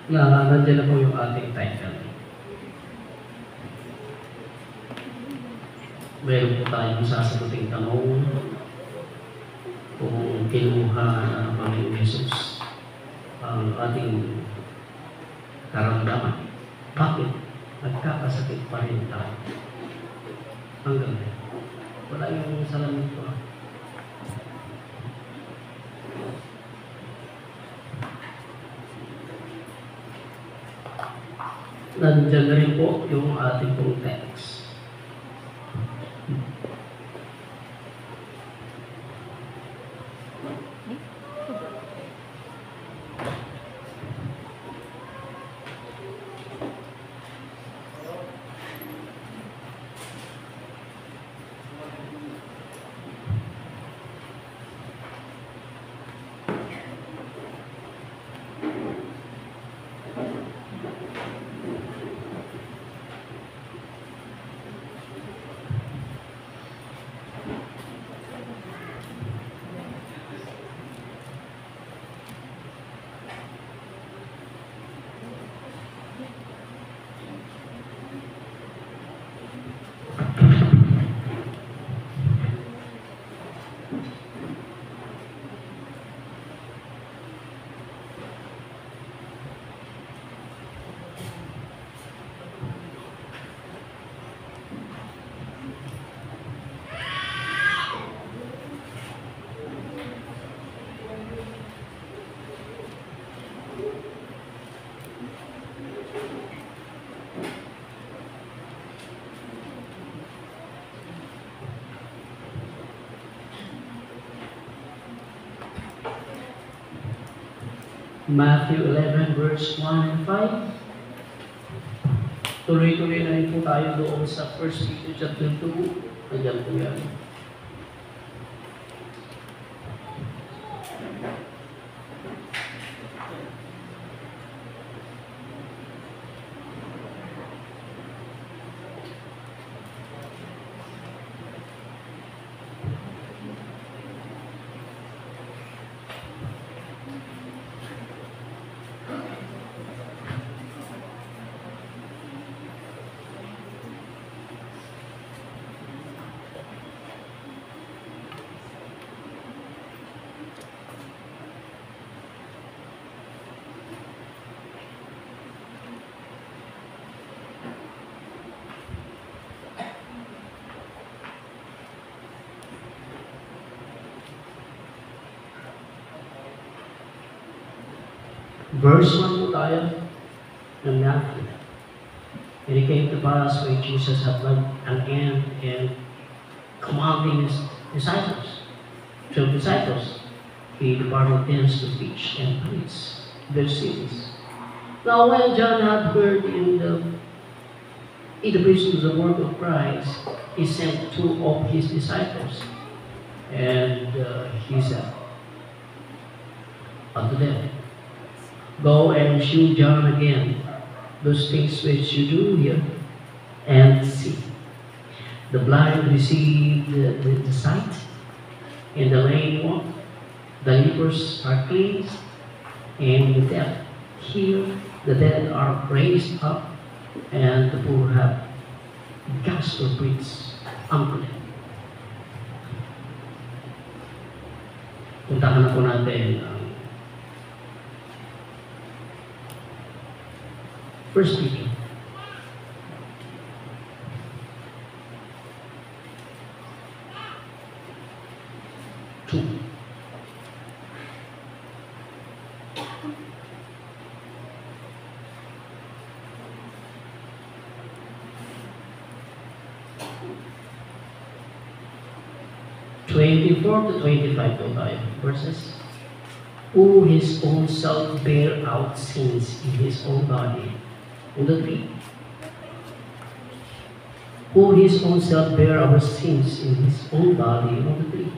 na nandiyan na po yung ating title. Meron po tayong sasaguting tanong kung kinuha ng Panginoon Jesus ang ating karamdaman. Bakit nagkakasakit pa rin tayo? Hanggang ngayon. Wala yung salamin ko. Nandiyan na rin po yung ating pong text. Matthew 11 verse 1 and 5. Tuloy-tuloy na rin po tayo doon sa 1 Peter chapter 2. Nandiyan po yan. Verse 1 po tayo ng Matthew. And it came to pass when Jesus had led an end and commanding his disciples, 12 disciples, he departed thence to teach and preach their cities. Now when John had heard in the prison the work of Christ, he sent 2 of his disciples, and he said unto them, Go and shew John again those things which you do here, and see. The blind receive the sight, and the lame walk, the lepers are cleansed, and the deaf hear, the dead are raised up, and the poor have gospel preached unto them. Puntahan na po natin First Peter. Two. (24 to 25 po tayo verses. Who his own self bear out sins in his own body on the tree. Who his own self bear our sins in his own body on the tree.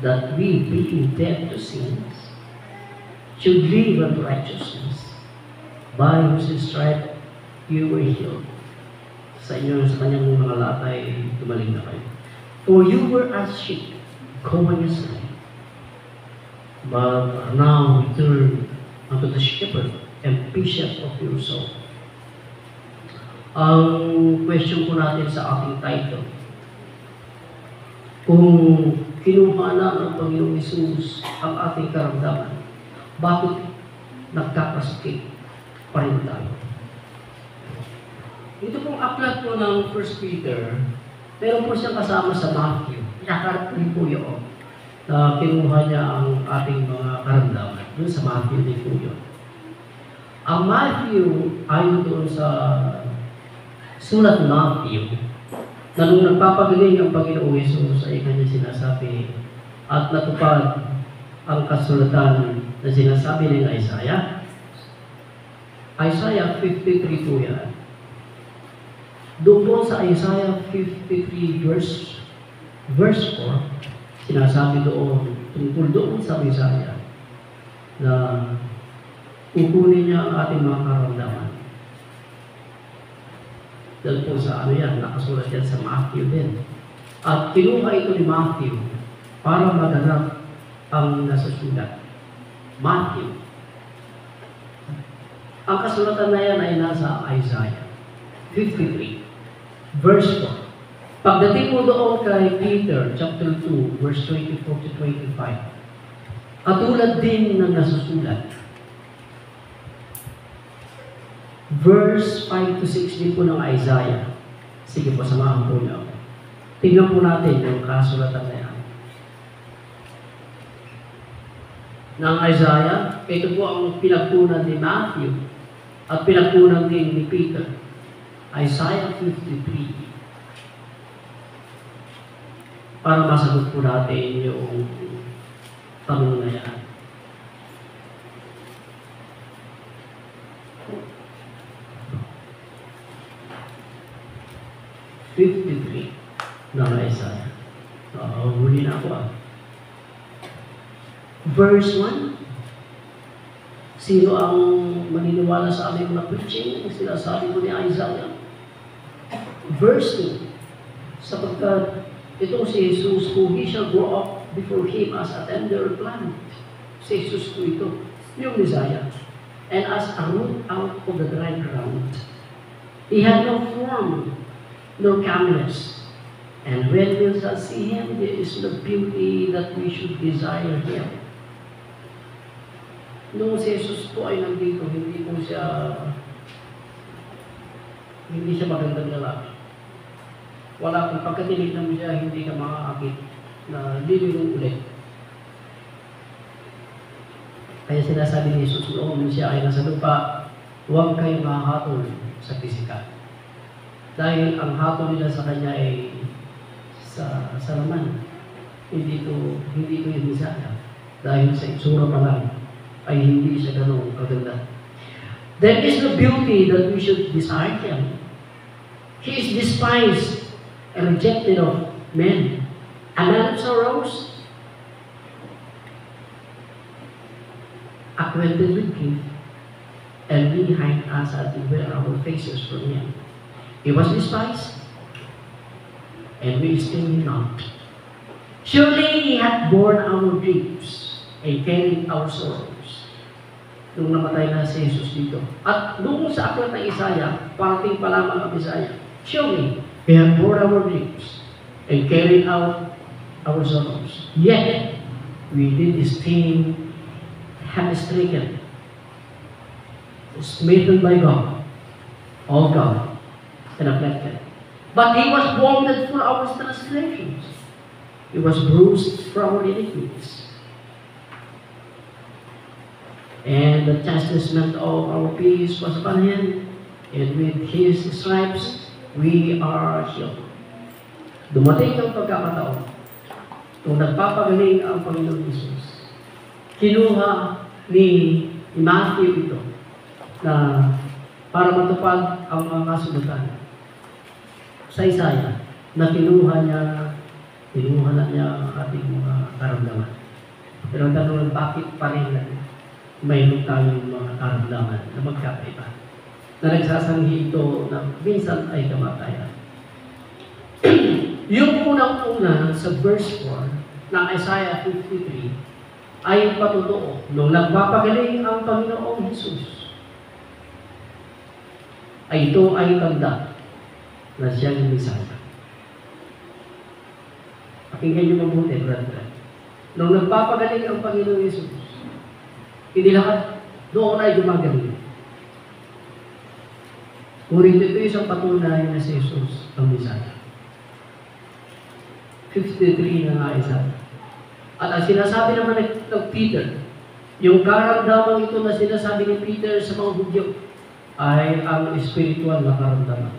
That we, being dead to sins, should live unto righteousness, by whose stripe you were healed. Sa inyo, sa kanyang mga latay, tumaling na kayo. For you were as sheep, going astray, but now return unto the shepherd and bishop of your soul. Ang question po natin sa ating title, kung kinuha na ng Panginoong Hesus ang ating karamdaman, bakit nagkakasakit pa rin tayo? Ito pong aklat po ng 1 Peter, meron po siyang kasama sa Matthew. Inakarap po yun na kinuha niya ang ating mga karamdaman. Doon sa Matthew din po yun. Ang Matthew, ayon doon sa sulat ng Matthew, na nung nagpapagaling ang Panginoong Hesus ay kanya sinasabi at natupad ang kasulatan na sinasabi ng Isaiah. Isaiah 53 po yan. Doon po sa Isaiah 53 verse 4, sinasabi doon, tungkol doon sa Isaiah, na kukunin niya ang ating mga karamdaman. Dahil po sa ano yan, nakasulat yan sa Matthew din. At kinuha ito ni Matthew para maganap ang nasusulat. Matthew. Ang kasulatan na yan ay nasa Isaiah 53, verse 4. Pagdating mo doon kay Peter, chapter 2, verse 24 to 25, katulad din ng nasusulat. Verse 5 to 6 din po ng Isaiah. Sige po, samahan po niyo. Tingnan po natin yung kasulatan na yan. Ng Isaiah, ito po ang pinagkunan ni Matthew at pinagkunan din ni Peter. Isaiah 53. Para masagot po natin yung tanong na yan. ng Isaiah. Huli na ako Verse 1. Sino ang maniniwala sa aming mga preaching? Sinasabi ko ni Isaiah. Verse 2. Sapagkat itong si Jesus, who he shall grow up before him as a tender plant. Si Jesus po ito, yung Messiah. And as a root out of the dry ground. He had no form, no comeliness. And when we shall see him, there is no beauty that we should desire him. Noong si Jesus po ay nandito, hindi siya magandang lalaki. Wala kung pagkatinignan mo siya, hindi ka makakakit na lilirong ulit. Kaya sinasabi ni Jesus noong siya ay nasa lupa, huwag kayong makahatol sa pisikal. Dahil ang hatol nila sa kanya ay sa laman. Hindi ito yung Messiah. Dahil sa itsura pa lang, ay hindi siya ganun kaganda. There is no beauty that we should desire him. He is despised and rejected of men. A man of sorrows, acquainted with grief, and we hide us as we wear our faces from him. He was despised, and we esteem him not. Surely he hath borne our griefs and carried our sorrows. Nung namatay na si Jesus dito. At doon sa aklat ng Isaiah, parating pa lamang ang Isaiah. Surely he hath borne our griefs and carried out our sorrows. Yet we did esteem him stricken, smitten by God, all God, and afflicted. But he was wounded for our transgressions. He was bruised for our iniquities. And the chastisement of our peace was upon him, and with his stripes we are healed. Dumating ang pagkakataon, kung nagpapagaling ang Panginoon Jesus, kinuha ni Matthew ito na para matupad ang mga kasulatan sa Isaiah na kinuha na niya ang ating mga karamdaman. Pero ang tanong, bakit pa rin mayroon tayong mga karamdaman na magkakaiba na nagsasanghi ito na minsan ay kamatayan. Yung unang-una sa verse 4 ng Isaiah 53 ay patotoo nung nagpapagaling ang Panginoong Jesus. ay ito ay tanda na siya yung Messiah. Pakinggan niyo mabuti, brother. Nung nagpapagaling ang Panginoong Yesus, hindi lahat doon ay gumagaling. Ngunit ito isang patunay na si Jesus ang Messiah. 53 na nga isa. At ang sinasabi naman ng Peter, yung karamdaman ito na sinasabi ni Peter sa mga Hudyo ay ang spiritual na karamdaman.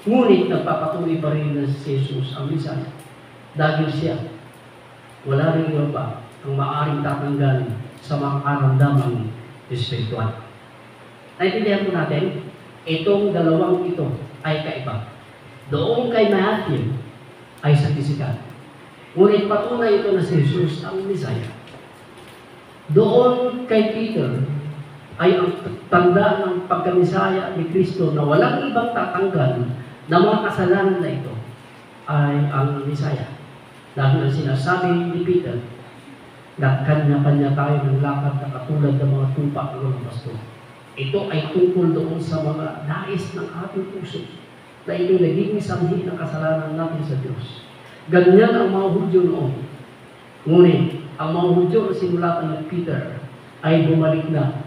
Ngunit nagpapatuloy pa rin na si Jesus ang Messiah. Dahil siya, wala rin iba ang maaaring tatanggal sa mga karamdaman spiritual. Naintindihan po natin, itong dalawang ito ay kaiba. Doon kay Matthew ay sa pisikal. Ngunit patunay ito na si Jesus ang Messiah. Doon kay Peter ay ang tanda ng pagkamisaya ni Kristo na walang ibang tatanggal na mga kasalanan na ito ay ang Messiah. Dahil ang sinasabi ni Peter na kanya-kanya tayo ng lakad na katulad ng mga tupa ng mga pasto. Ito ay tungkol doon sa mga nais ng ating puso na ito naging sanhi ng kasalanan natin sa Diyos. Ganyan ang mga Hudyo noon. Ngunit, ang mga Hudyo na sinulatan ng Peter ay bumalik na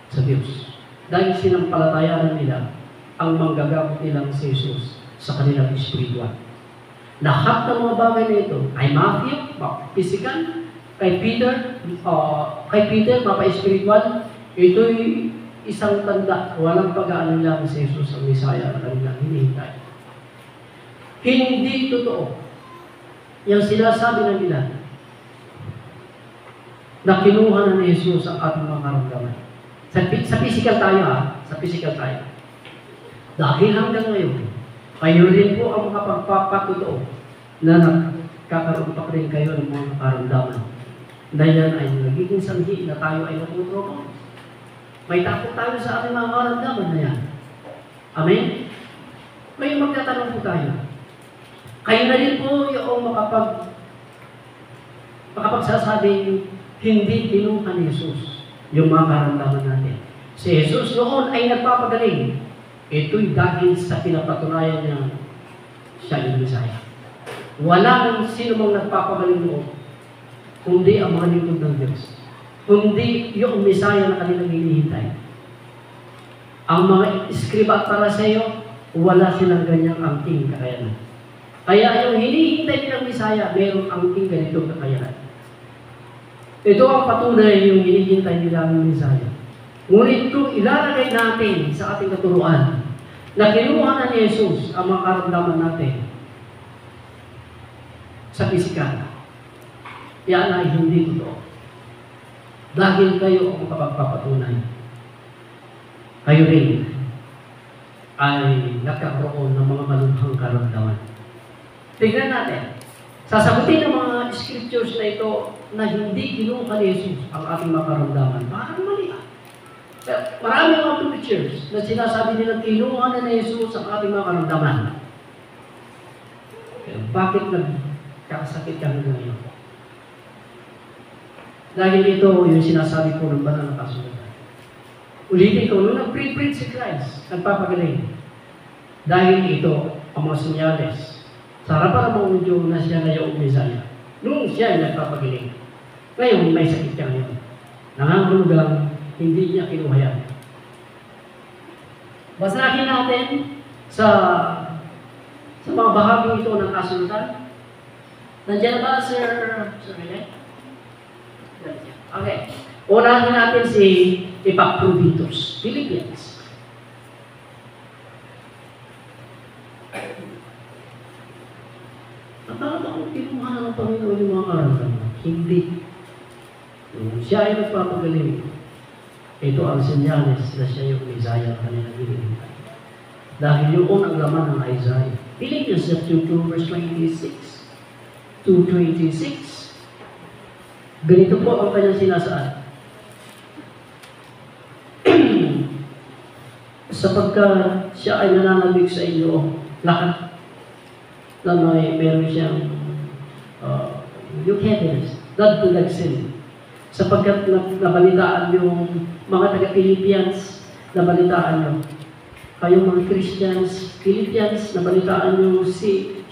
sa Diyos. Dahil sinampalatayanan nila ang manggagamit nilang si Jesus sa kanilang espiritual. Lahat ng mga bagay na ito ay Matthew, physical, kay Peter, mapa-espiritual, ito'y isang tanda, walang pag-aalala si Jesus ang Messiah na kanilang hinihintay. Hindi totoo yung sinasabi na nila na kinuha na ni Jesus ang ating mga karamdaman. Sa physical tayo sa physical tayo. Dahil hanggang ngayon, kayo rin po ang makapagpapatotoo na nakakaroon pa rin kayo ng mga karamdaman. Na yan ay nagiging sanhi na tayo ay natutuwa. May takot tayo sa ating mga karamdaman na yan. Amen? May magtatanong po tayo. Kayo na rin po yung makapagsasabing hindi kinuha ni Jesus yung mga karamdaman natin. Si Jesus noon ay nagpapagaling. Ito'y dahil sa pinapatunayan niya siya yung Messiah. Wala nang sino mang nagpapagaling noon, kundi ang mga lingkod ng Diyos. Kundi yung Messiah na kanilang hinihintay. Ang mga iskriba at paraseyo, wala silang ganyang angking kakayanan. Kaya yung hinihintay nilang Messiah, mayroong angking ganitong kakayanan. Ito ang patunay yung hinihintay nilang Messiah. Ngunit kung ilalagay natin sa ating katuruan na kinuha na ni Jesus ang mga karamdaman natin sa pisikal, yan ay hindi totoo. Dahil kayo ang kapagpapatunay, kayo rin ay nagkakaroon ng mga malubhang karamdaman. Tingnan natin, sasagutin ng mga scriptures na ito na hindi kinuha ni Jesus ang ating mga karamdaman. Parang mali Maraming mga preachers na sinasabi nilang kinuha na ni Jesus ang ating mga karamdaman. Bakit nagkakasakit ka ngayon? Dahil ito yung sinasabi ko ng banal na kasulatan. Ulitin ko, nung nag-preach si Christ, nagpapagaling. Dahil ito ang mga senyales. Sa harapan ng mga Hudyo na siya na yung Messiah. Nung siya ay nagpapagaling. Ngayon, may sakit ka ngayon. Nangangulugang hindi niya kinuha yan. Basahin natin sa mga bahagi ito ng kasulatan. Nandiyan ba, Sir Rene? Okay. Unahin natin si Epaphroditus, Philippians. At kung kinuha ng Panginoon yung mga karamdaman, hindi. Siya ay nagpapagaling. Ito ang senyales na siya yung Messiah kanilang hinihintay. Dahil yun ang laman ng Isaiah. Philippians chapter 2 verse 26 to 26. Ganito po ang kanyang sinasaan. Sapagkat siya ay nananabik sa inyo lahat na meron siyang eucharist, not to sin. Sapagkat nabalitaan yung mga taga-Philippians nabalitaan nyo. Kayong mga Christians, Philippians, nabalitaan nyo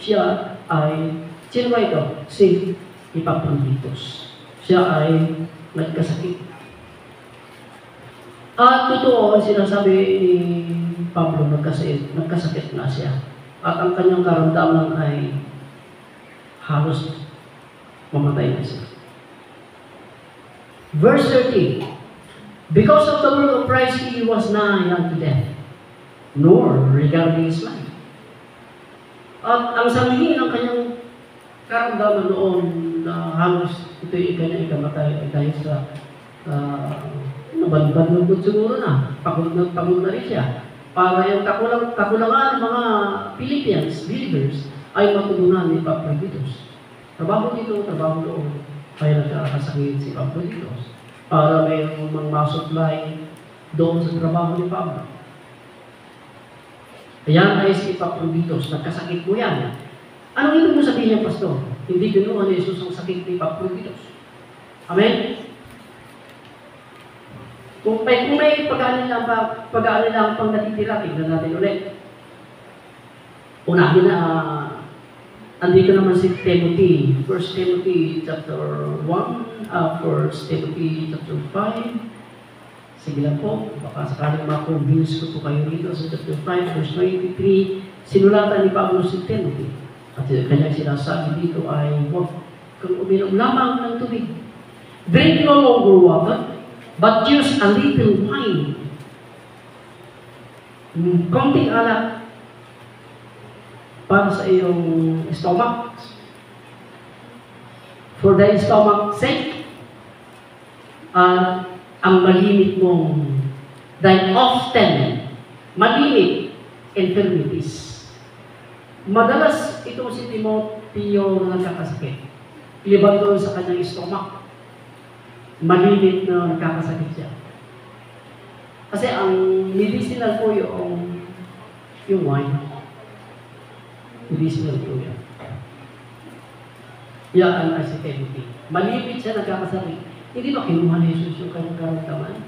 siya ay, sino ba ito? Si Epaphroditus. Siya ay nagkasakit. At totoo ang sinasabi ni Pablo, nagkasakit na siya. At ang kanyang karamdaman ay halos mamatay na siya. Verse 30, because of the word of Christ, he was nigh unto death, nor regarding his life. At ang sabihin ng kanyang karamdaman noon na halos ito'y kanyang ikamatay dahil sa nabalbad siguro na, pagod na rin siya. Para yung kakulangan ng mga Philippians, believers, ay matugunan ni Epaphroditus. Trabaho dito, trabaho doon. Kaya nagkakasakit si Epaphroditus. Para mayroong mga masupply doon sa trabaho ni Pablo. Ayan ay si Epaphroditus, nagkasakit mo yan. Anong ibig mo sabihin niya, Pastor? Hindi ginuha ni Jesus ang sakit ni Epaphroditus. Amen? Kung may pag-aalala pang natitira, tignan natin ulit. Unahin na, andito naman si Timothy, 1 Timothy chapter 1, 1 Timothy chapter 5. Sige lang po, baka sakaling ma-convince ko po kayo dito sa chapter 5, verse 23. Sinulatan ni Pablo si Timothy. At kanyang sinasabi dito ay, huwag kang uminom lamang ng tubig. Drink no longer water, but use a little wine. Konting alak para sa iyong stomach. For the stomach sake, ang malimit mong, dahil often, malimit infirmities. Madalas itong si Timoteo na nagkakasakit. Iliban doon sa kanyang stomach. Malimit na nagkakasakit siya. Kasi ang medicinal po yung wine. Medicinal po yan. Yan ay si Timothy. Malimit siya nagkakasakit. Hindi ba kinuha ni Jesus yung kanyang karamdaman?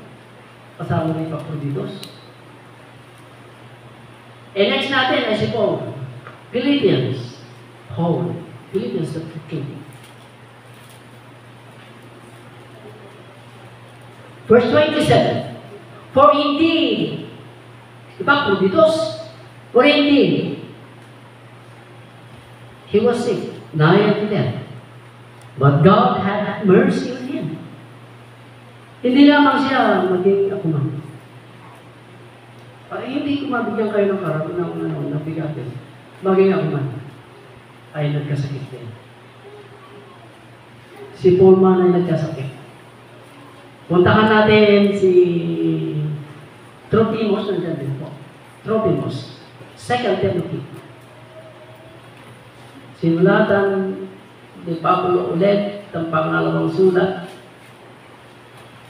Kasama ni Epaphroditus. Next natin ay si Paul. Philippians. Paul. Philippians chapter 2. Verse 27. For indeed, Epaphroditus, for indeed, he was sick, nigh unto death. But God had mercy on him. Hindi lamang siya maging akuman. Hindi ko mabigyan kayo ng karamdaman ng bigatin. Maging akuman ay nagkasakit din. Si Paul man ay nagkasakit. Puntahan natin si Trophimus, nandiyan din po. Trophimus, 2 Timothy. Sinulatan ni Pablo ulit ang pangalawang sulat.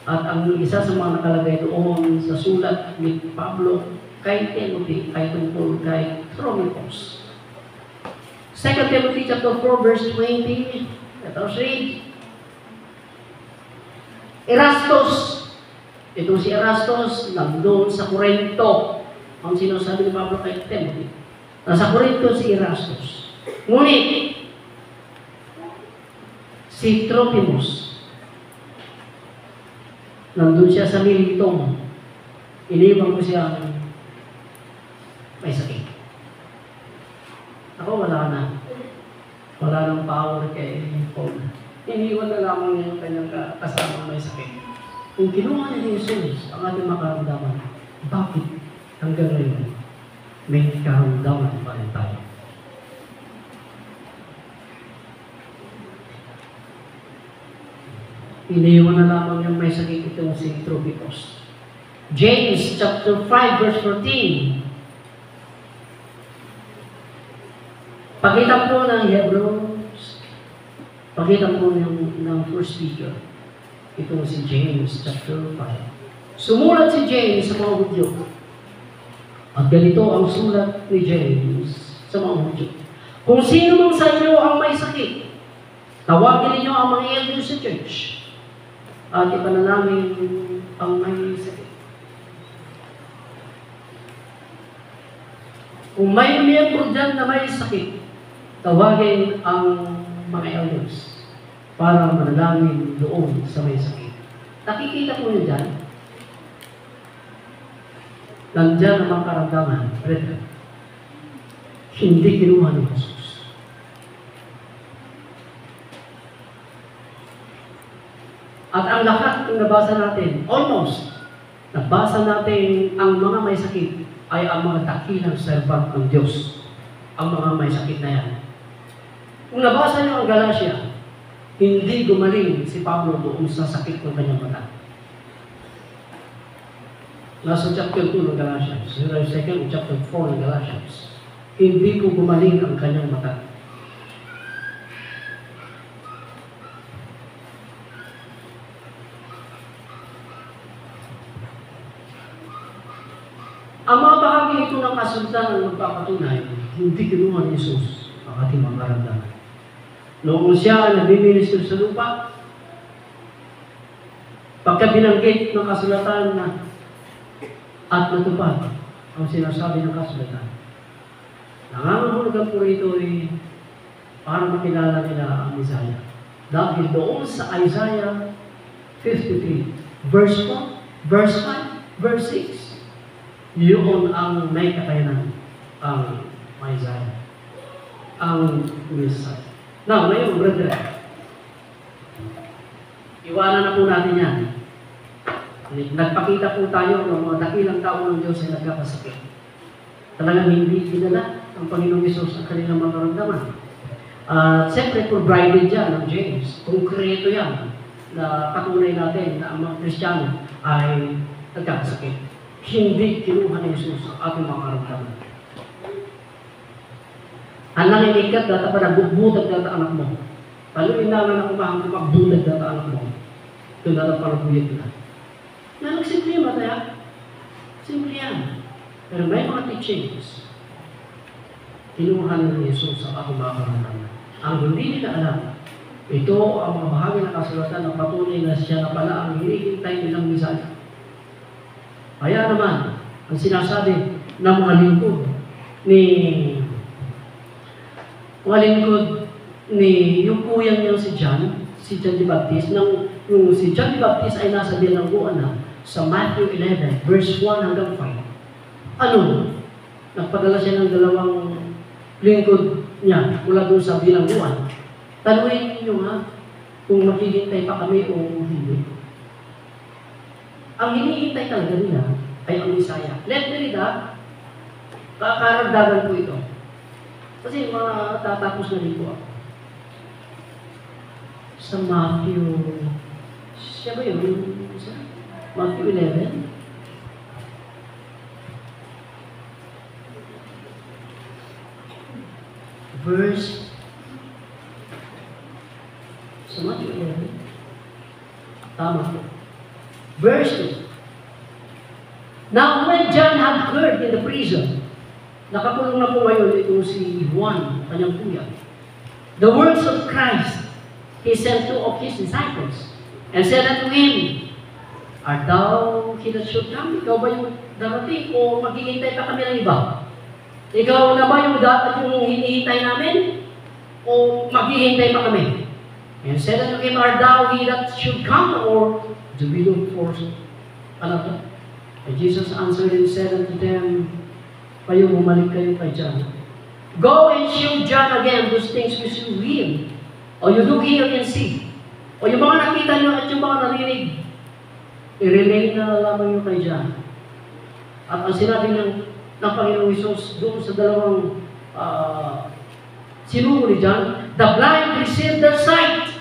At ang isa sa mga nakalagay doon sa sulat ni Pablo kay Timothy ay tungkol kay Trophimus. 2 Timothy chapter 4 verse 20. Let us read. Erastus, itong si Erastus, nandun sa Corinto. Ang sinasabi ni Pablo kay Timothy. Nasa Corinto si Erastus. Ngunit, si Trophimus, nandun siya sa Militong. Iniwan ko siya may sakit. Ako wala na. Wala nang power kay Paul. Iniwan na lamang niya yung kanyang kasama may sakit. Kung kinuha niya ni Jesus ang ating makaramdaman, bakit hanggang ngayon may karamdaman pa rin tayo? Iniwan na lamang yung may sakit itong si Trophimus. James chapter 5 verse 14. Pakita po ng Hebrews, pakita po ng First Peter. Ito si James chapter 5. Sumulat si James sa mga Hudyo. At ganito ang sulat ni James sa mga Hudyo. Kung sino mang sa inyo ang may sakit, tawagin ninyo ang mga elders sa church at ipanalangin ang may sakit. Kung may miyembro dyan na may sakit, tawagin ang mga elders para manalangin doon sa may sakit. Nakikita po niyo dyan, nandyan ang mga karamdaman, brethren. Hindi kinuha ni Jesus. At ang lahat ng nabasa natin, almost, nabasa natin ang mga may sakit ay ang mga dakilang servant ng Diyos. Ang mga may sakit na yan. Kung nabasa niyo ang Galatia, hindi gumaling si Pablo doon sa sakit ng kanyang mata. Nasa chapter 2 ng Galatians, second chapter 4 ng Galatians, hindi po gumaling ang kanyang mata. Ang mga bahagi ito ng kasultan ang magpapatunay, hindi kinuha ni Jesus ang ating mga karamdaman. Noong siya ay nagbiminister sa lupa, pagka binanggit ng kasulatan na at natupad ang sinasabi ng kasulatan, nangangahulugan po rito ay para makilala nila ang Isaiah. Dahil doon sa Isaiah 53, verse 4, verse 5, verse 6, yun ang may kakayanan ang Isaiah, ang Messiah. Now, ngayon, brother, iwanan na po natin yan. Nagpakita po tayo ng mga dakilang tao ng Diyos ay nagkakasakit. Talagang hindi dinala ang Panginoong Hesus ang kanilang mga karamdaman. Siyempre, provided yan ng James. Konkreto yan na patunay natin na ang mga Kristiyano ay nagkakasakit. Hindi kinuha ni Jesus ang ating mga karamdaman. Ang nangingikat data pa nagbubutag data anak mo. Paluin naman ako mahang magbutag data anak mo. Ito data pa nagbulit na. Simple yan ba tayo? Simple yan. Pero may mga teachings. Kinuha ni Jesus ang ating mga karamdaman. Ang hindi nila alam, ito ang mga bahagi ng kasulatan ng patunay na siya na pala ang hinihintay nilang Messiah. Kaya naman, ang sinasabi ng mga lingkod ni yung kuyang niyang si John the Baptist, yung si John the Baptist ay nasa bilangguan na sa Matthew 11, verse 1 hanggang 5. Ano? Nagpadala siya ng dalawang lingkod niya mula doon sa bilangguan. Tanungin niyo nga kung maghihintay pa kami o hindi. Ang hinihintay talaga nila ay ang Messiah. Let me read kakaragdagan po ito. Kasi mga tatapos na rin po ako. Sa Matthew, siya ba yun? Matthew 11. Verse, sa Matthew 11. Tama po. Verse 2. Now when John had heard in the prison, nakakulong na po ngayon ito si Juan, kanyang kuya, the words of Christ, he sent two of his disciples, and said unto him, art thou he that should come? Ikaw ba yung darating o maghihintay pa kami ng iba? Ikaw na ba yung dapat yung hinihintay namin? O maghihintay pa kami? And said unto him, art thou he that should come, or do we look for another? And Jesus answered and said unto them, kayo bumalik kayo kay John. Go and show John again those things which you hear, or you do hear and see. O yung mga nakita nyo at yung mga narinig, i-relate na lamang nyo kay John. At ang sinabi ng Panginoong Hesus doon sa dalawang sinungo ni John, the blind receive their sight,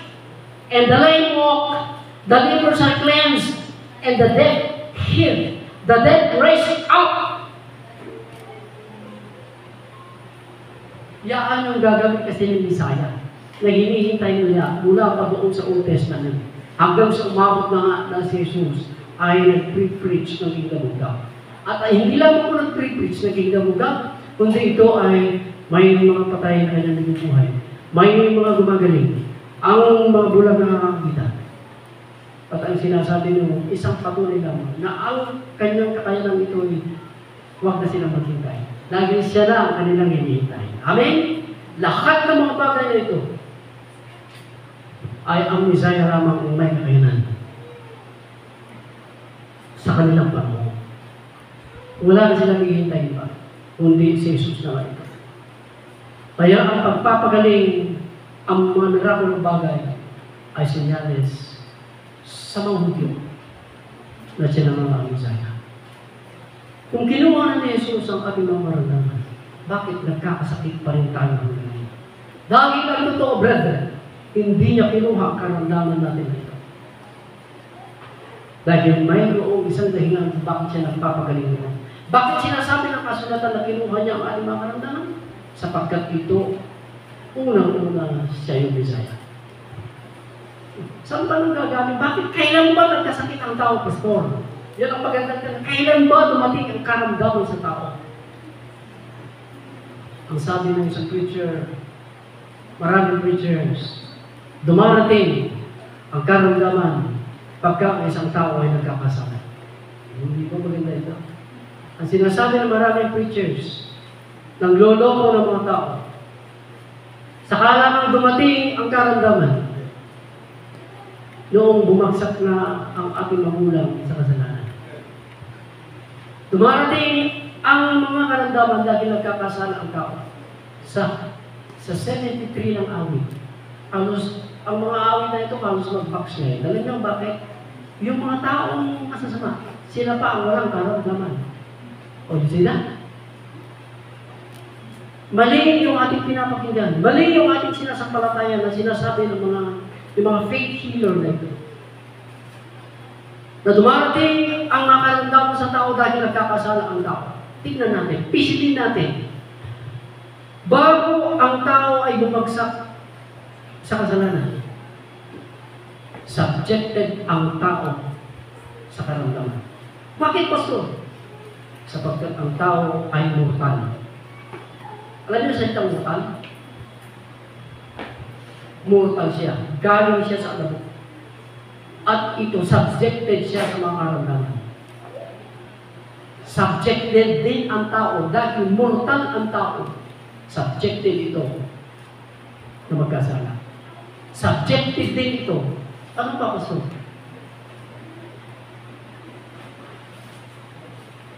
and the lame walk, the lepers are cleansed, and the dead hear, the dead raised up. Yaan yung gagamit kasi ng Messiah na hinihintay nila mula pa doon sa Old Testament hanggang sa umabot na si Jesus ay nag-preach ng Kingdom of God. At ay hindi lang ako nag-preach ng Kingdom of God, kundi ito ay may mga patay na kanyang nabubuhay. May mga gumagaling. Ang mga bulag na nakakita. At ang sinasabi nyo, isang patunay lamang na ang kanyang kakayanan ito ay huwag na silang maghintay. Dahil siya na ang kanilang hinihintay. Amen? Lahat ng mga bagay na ito ay ang Messiah lamang ang may kakayanan sa kanilang panahon. Wala na silang hihintayin pa, kundi si Jesus na ito. Kaya ang pagpapagaling, ang mga miracle ng bagay ay senyales sa mga Hudyo na siya naman ang Messiah. Kung kinuha ni Jesus ang ating mga maramdaman, bakit nagkakasakit pa rin tayo hanggang ngayon? Dahil ang totoo, brethren, hindi niya kinuha ang karamdaman natin ito. Dahil mayroong isang dahilan kung bakit siya nagpapagaling nito. Bakit sinasabi ng kasulatan na kinuha niya ang ating mga karamdaman? Sapagkat ito, unang-una siya yung Messiah. Saan ba nang gagamit? Bakit? Kailan ba nagkasakit ang tao, Pastor? Yan ang magandang tanong. Kailan ba dumating ang karamdaman sa tao? Ang sabi ng isang preacher, maraming preachers, dumarating ang karamdaman pagka ang isang tao ay nagkakasakit. Hindi ba maganda ito? Ang sinasabi ng maraming preachers, ng loloko ng mga tao, saka lamang dumating ang karamdaman noong bumagsak na ang ating magulang sa kasalanan. Dumarating ang mga karamdaman dahil nagkakasala ang tao. Sa 73 ng awit, ang mga awit na ito halos mag-backslide. Alam niyo bakit? Yung mga taong masasama, sila pa ang walang karamdaman. O sila? Mali yung ating pinapakinggan. Mali yung ating sinasampalatayan na sinasabi ng mga fake healer na ito. Na dumarating ang makaramdaman sa tao dahil nagkakasala ang tao. Tingnan natin, pisitin natin. Bago ang tao ay bumagsak sa kasalanan, subjected ang tao sa karamdaman. Bakit, Pastor? Sapagkat ang tao ay mortal. Alam niyo sa itang mortal? Mortal siya. Galing siya sa alabok. At ito, subjected siya sa mga karamdaman. Subjected din ang tao dahil mortal ang tao. Subjected ito na magkasala. Subjected din ito. Ano ba gusto?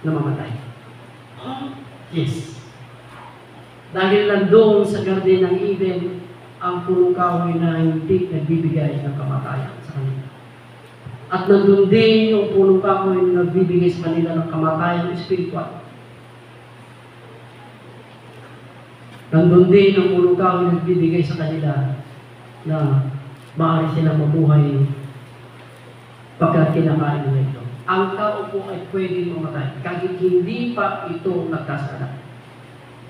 Na mamatay. Oh, yes. Dahil nandoon sa Garden ng Eden ang punong kahoy na hindi nagbibigay ng kamatayan sa kanila. At nandun din yung punong kahoy na nagbibigay sa kanila ng kamatayan spiritual. Nandun din ang punong kahoy na nagbibigay sa kanila na maaari silang mabuhay pagkat kinakain nila ito. Ang tao po ay pwede mamatay kahit hindi pa ito nagkasala.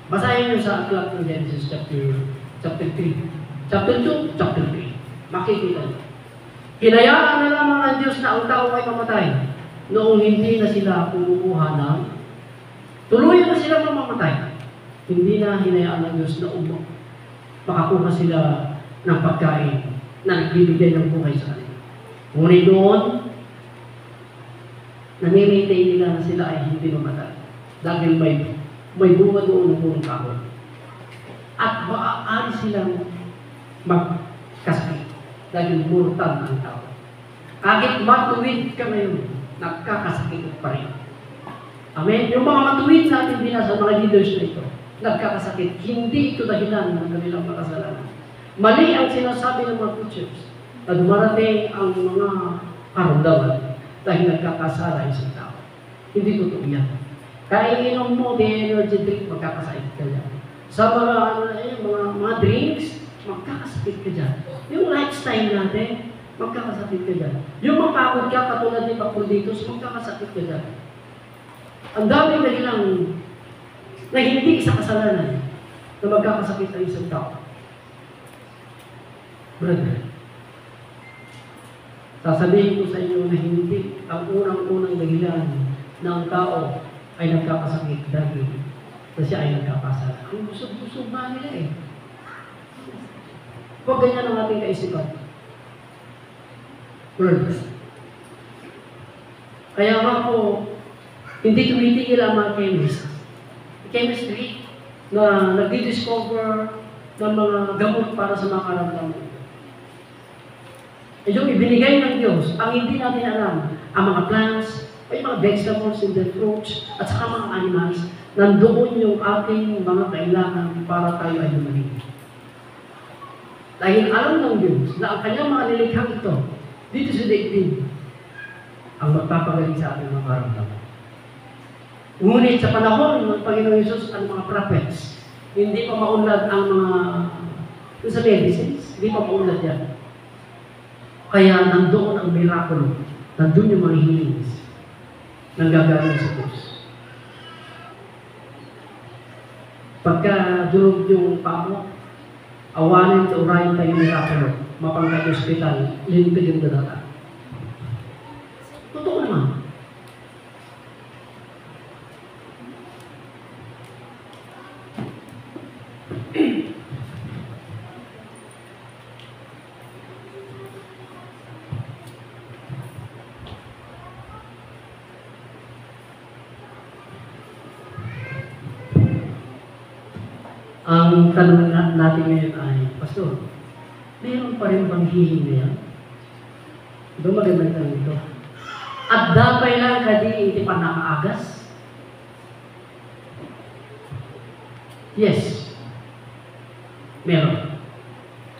Basahin niyo sa aklat ng Genesis chapter 3. Chapter 2, chapter 3. Makikita niyo. Hinayaan na lamang ng Diyos na ang tao ay mamatay noong hindi na sila kumukuha ng tuluyan na sila mamamatay. Hindi na hinayaan ng Diyos na makakuha sila ng pagkain na nagbibigay ng buhay sa kanila. Ngunit doon, namimitay nila na sila ay hindi mamatay. Dahil may bunga doon ng punong kahoy. At maaari silang magkasakit. Dahil mortal ang tao. Kahit matuwid ka ngayon, nagkakasakit pa rin. Amen? Yung mga matuwid natin binasa, mga leaders na ito, nagkakasakit. Hindi ito dahilan ng kanilang makasalanan. Mali ang sinasabi ng mga preachers na dumarating ang mga karamdaman dahil nagkakasala isang tao. Hindi totoo yan. Kaya inom mo, the energy drink, magkakasakit ka dyan. Sa mga drinks, magkakasakit ka dyan. Yung lifestyle natin, magkakasakit ka dyan. Yung mapagod ka, katulad ni Papulitos, magkakasakit ka dyan. Ang daming dahilang na hindi sa kasalanan na magkakasakit ang isang tao. Brother, sasabihin ko sa inyo na hindi ang unang-unang dahilan na ang tao ay nagkakasakit dahil na siya ay nagkakasala. Ang busog-busog ba nila eh? Huwag ganyan ang ating kaisipan. Brothers. Kaya nga po, hindi tumitigil ang mga chemist chemistry, na nag-discover ng mga gamot para sa mga karamdaman. Yung ibinigay ng Diyos, ang hindi natin alam, ang mga plants, ay mga vegetables and the fruits, at saka mga animals, nandoon yung ating mga kailangan para tayo ay lumalim. Dahil alam ng Diyos na ang kanyang mga nilikhang ito, dito sa daigdig, ang magpapagaling sa ating mga karamdaman. Ngunit sa panahon ng Panginoon Yesus, ang mga prophets, hindi pa maunlad ang mga sa medicines, hindi pa maunlad yan. Kaya nandoon ang miracle, nandoon yung mga healings nang gagawin sa Diyos. Pagka durog yung pamo, awanin at urayin tayo yung miracle, mapangkat yung hospital, linitig yung dadata. Totoo naman. Ang tanong natin ngayon ay, Pastor, mayroon pa rin bang healing na yan? Ito magandang tanong ito. At dapay lang kadi hindi pa nakaagas? Yes. Meron.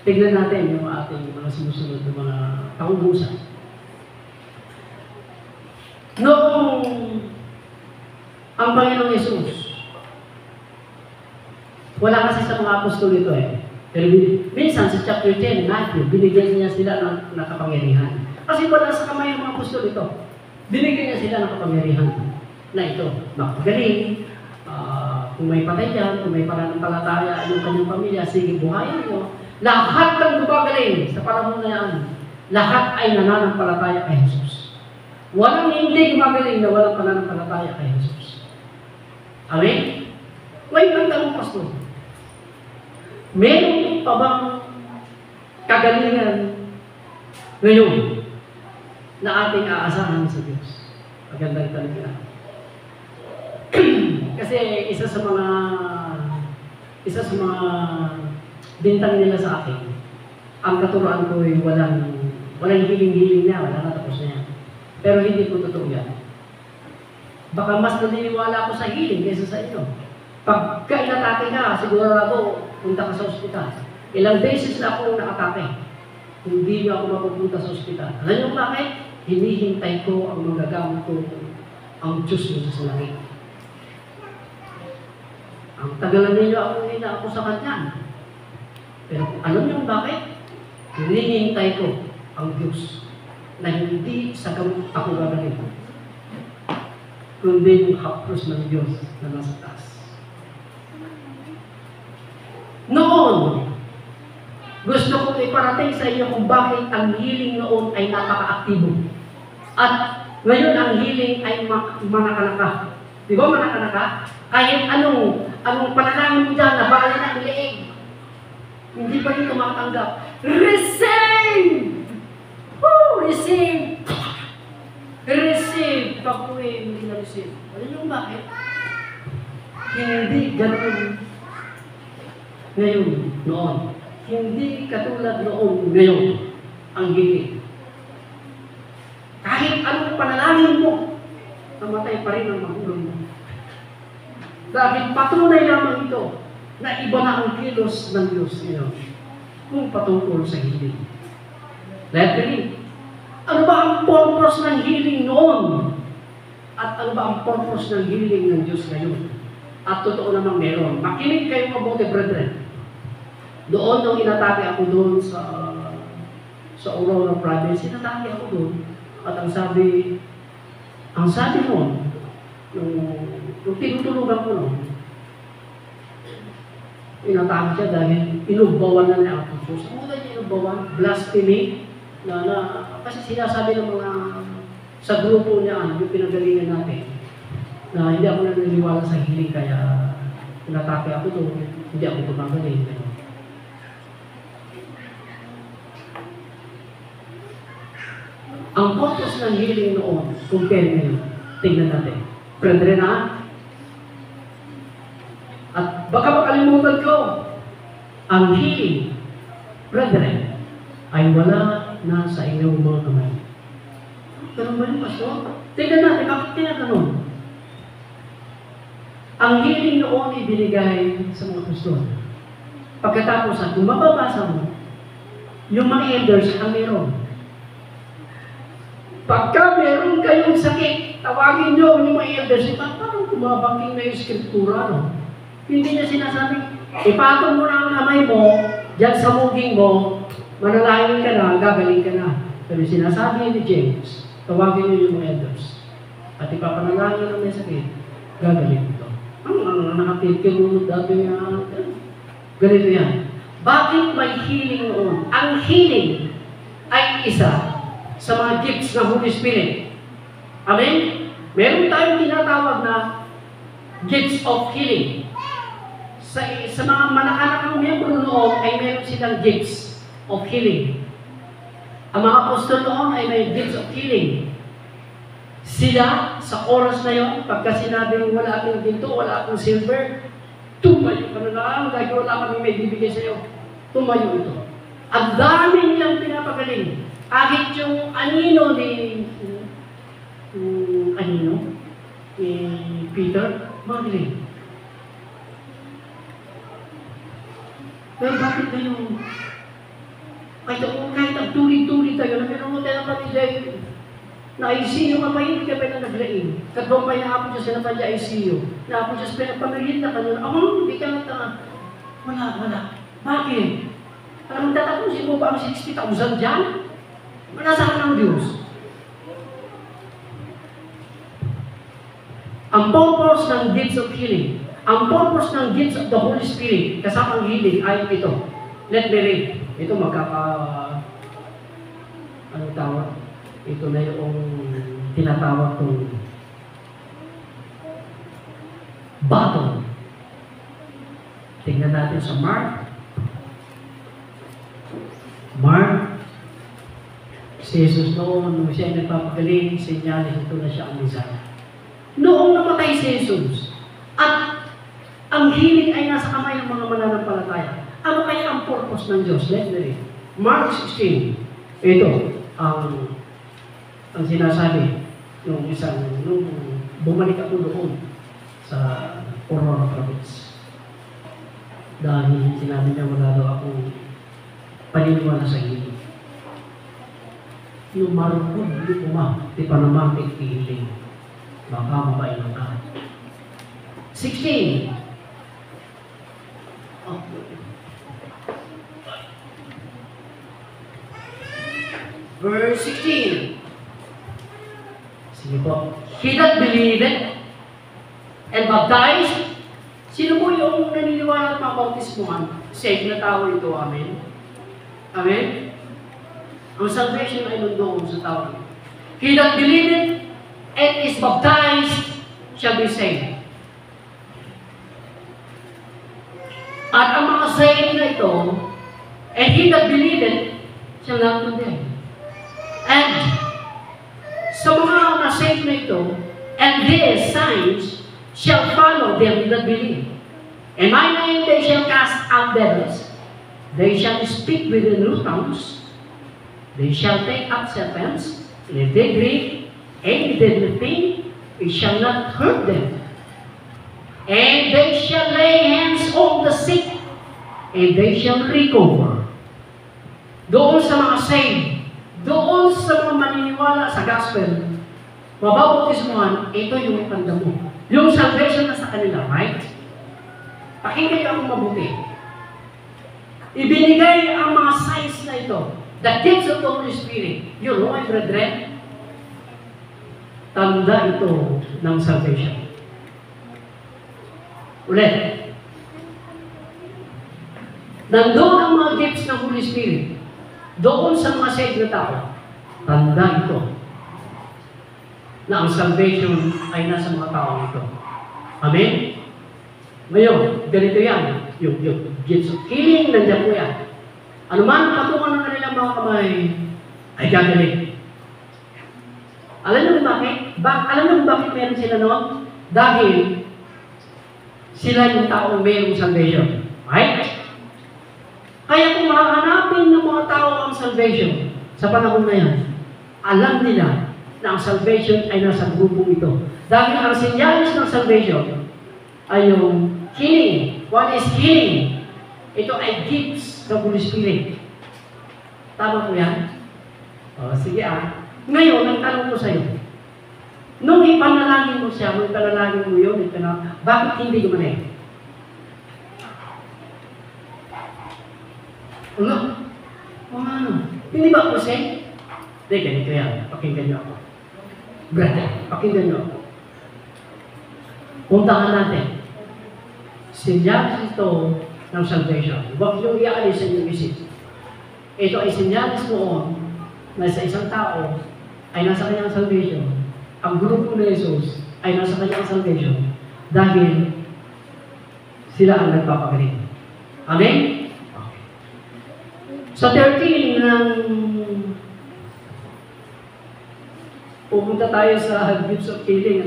Tignan natin yung ating mga sinusunod ng mga pangungusap. Noong ang Panginoong Yesus, wala kasi sa mga apostol ito eh. Pero minsan sa chapter 10, Matthew, binigyan niya sila ng nakapangyarihan. Kasi wala sa kamay ng mga apostol ito. Binigyan niya sila ng kapangyarihan na ito. Makagaling, kung may patay dyan, kung may pananampalataya yung kanyang pamilya, sige, buhayin mo. Lahat ng gumagaling sa panahon na yan, lahat ay nananampalataya kay Jesus. Walang hindi gumagaling na walang pananampalataya kay Jesus. Amen? Ngayon ang tanong, Pastor, meron pa bang kagalingan ngayon na ating aasahan sa Diyos? Magandang tanong yan. Kasi isa sa mga bintang nila sa akin, ang katuroan ko ay walang hiling-hiling na, wala na, tapos na yan. Pero hindi po totoo yan. Baka mas naniniwala ko sa hiling kaysa sa inyo. Pagka inatake ka, sigurado punta ka sa ospital. Ilang beses na ako nakatake. Hindi niyo ako mapupunta sa ospital. Alam niyo bakit? Hinihintay ko ang magagamit ko ang Diyos mo sa langit. Ang tagalan ninyo ako hina ako sa Kanya. Pero alam niyo bakit? Hinihintay ko ang Diyos na hindi sa gamot ako gagaling. Kundi yung haplos ng Diyos na nasa taas. Noon, gusto kong iparating sa inyo kung bakit ang healing noon ay napaka-aktibo. At ngayon ang healing ay manakanaka. Di ba manakanaka? Kahit anong panalangin mo dyan, nabali ng leeg, hindi pa rin tumatanggap. Receive! Woo! Receive! Receive! Pakuwi, hindi na receive. Alam niyo bakit? Hindi ganun ngayon, noon. Hindi katulad noon, ngayon, ang healing. Kahit anong panalangin mo, namatay pa rin ang magulang mo. Dahil patunay lamang ito na iba na ang kilos ng Diyos ngayon kung patungkol sa healing. Let me. Ano ba ang purpose ng healing noon? At ano ba ang purpose ng healing ng Diyos ngayon? At totoo namang meron. Makinig kayo mabuti, brethren. Doon nung inatake ako doon sa Aurora province, inatake ako doon. At ang sabi mo, yung tinutulugan ko noon, inatake siya dahil inugbawan na niya ako. So, sa muna niya inugbawan, blasphemy, kasi sinasabi ng mga sa grupo niya, yung pinagalingan natin, na hindi ako naniniwala sa healing, kaya inatake ako doon, hindi ako gumagaling. Ang purpose ng healing noon, compare ngayon, tingnan natin. Brethren, pinatutupad ko. Ang healing, brethren, ay wala na sa inyong mga kamay. Ganun ba yung pastor? Tingnan natin, bakit tinatanong? Ang healing noon ay binigay sa mga pastor. Pagkatapos, kung mababasa mo, yung mga elders ang meron. Pagka meron kayong sakit, tawagin nyo yung mga elders, parang kumabangking na yung scriptura, no? Hindi niya sinasabi, ipatong mo na ang kamay mo, dyan sa muging mo, manalangin ka na, gagaling ka na. Pero sinasabi ni James, tawagin niyo yung mga elders. At ipapanalangin na may sakit, gagaling ito. Ang nakapikirunod dati nga, ganito yan. Bakit may healing noon? Ang healing ay isa sa mga gifts ng Holy Spirit. Amen? Meron tayong tinatawag na gifts of healing. Sa mga anak ng miyembro noon ay meron silang gifts of healing. Ang mga apostol noon ay may gifts of healing. Sila, sa oras na yon, pagka sinabing wala akong ginto, wala akong silver, tumayo ka na lang dahil wala kami may bibigay sa iyo. Tumayo ito. Ang dami nilang pinapagaling. Kahit yung anino ni Peter, magaling. Pero bakit na yung kahit ang tuli-tuli tayo, na meron mo tayo ng pamilya, na ICU ka pa, hindi ka pa na naglaing. Katbang pa yung apo Diyos na pa niya ICU. Na apo Diyos pinagpamilyin na kanina, hindi ka nagtanga. Wala. Bakit? Alam mo, tatapusin mo ba ang 60,000 dyan? Manasaan ng Diyos. Ang purpose ng gifts of healing, ang purpose ng gifts of the Holy Spirit, kasama ang healing, ay ito. Let me read. Ito ano tawag? Ito na yung tinatawag kong battle. Tingnan natin sa Mark. Si Jesus noon, nung siya ay nagpapagaling, sinyalis ito na siya ang Messiah. Noong namatay si Jesus, at ang healing ay nasa kamay ng mga mananampalataya. Ano kaya ang purpose ng Diyos? Let's read. Mark 16. Ito, ang sinasabi nung bumalik ako doon sa Corona province. Dahil sinabi niya wala daw akong paniniwala sa healing. Yung marupod, hindi di pa naman healing. Baka mabay lang ka. 16. Verse 16. Sige po. He that believeth and baptized. Sino po yung naniniwala at mabautismuhan? Saved na tao ito. Amen? Amen? Ang salvation ay nandoon sa tao. He that believeth and is baptized shall be saved. At ang mga saved na ito, and he that believeth shall not condemn. And sa mga na-saved na ito, and these signs shall follow them that believe. In my name they shall cast out devils, they shall speak with new tongues, they shall take up serpents, and if they drink any deadly thing, it shall not hurt them. And they shall lay hands on the sick, and they shall recover. Doon sa mga saved, doon sa mga maniniwala sa gospel, mababautismuhan, ito yung tanda mo. Yung salvation na sa kanila, right? Pakinggan ako mabuti. Ibinigay ang mga signs na ito, the gifts of the Holy Spirit. You know, my brethren, tanda ito ng salvation. Ulit. Nandun ang mga gifts ng Holy Spirit. Doon sa mga saved na tao, tanda ito na ang salvation ay nasa mga tao ito. Amen? Ngayon, ganito yan. Yung gifts of healing, nandiyan po yan. Ano man patungan ng kanilang mga kamay, ay gagaling. Alam niyo bakit? Alam niyo bakit meron sila noon? Dahil sila yung taong mayroong salvation. Right? Kaya kung hahanapin ng mga tao ang salvation sa panahon na yan, alam nila na ang salvation ay nasa grupong ito. Dahil ang sinyalis ng salvation ay yung healing. One is healing. Ito ay gifts ng Holy Spirit. Tama po yan? O, sige Ngayon, ang tanong ko sa iyo, nung ipanalangin mo siya, nung ipanalangin mo yun, bakit hindi gumaling? Ano? Hindi ba kasi? Hindi, ganito yan. Pakinggan niyo ako. Brother, pakinggan niyo ako. Puntahan natin. Sinyalis ito ng salvation. Huwag niyong iaalis sa inyong isip. Ito ay sinyalis noon na sa isang tao ay nasa kanyang salvation. Ang grupo ni Jesus ay nasa kanyang salvation dahil sila ang nagpapagaling. Amen? Okay. Sa 13 ng pupunta tayo sa gifts of healing.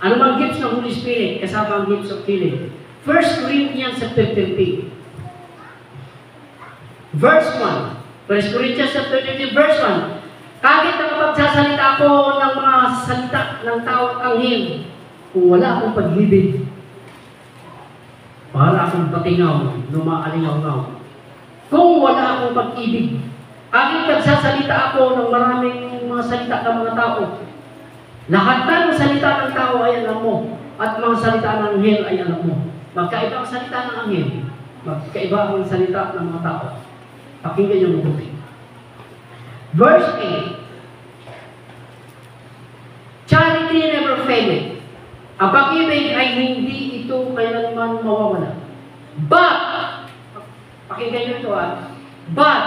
Ano bang gifts ng Holy Spirit kasama ang gifts of healing? 1 Corinthians 15. Verse 1. 1 Corinthians 15, verse 1. Kahit na magsasalita ako ng mga salita ng tao at anghel, kung wala akong pag-ibig, para akong patingaw, lumaalingaw-ngaw. Kung wala akong pag-ibig, kahit nagsasalita ako ng maraming mga salita ng mga tao, lahat ng salita ng tao ay alam mo, at mga salita ng anghel ay alam mo. Magkaiba ang salita ng anghel, magkaiba ang salita ng mga tao. Pakinggan niyo mabuti. Verse 8. Charity never faileth. Ang pag-ibig ay hindi ito kailanman mawawala. But, pakinggan niyo ito but,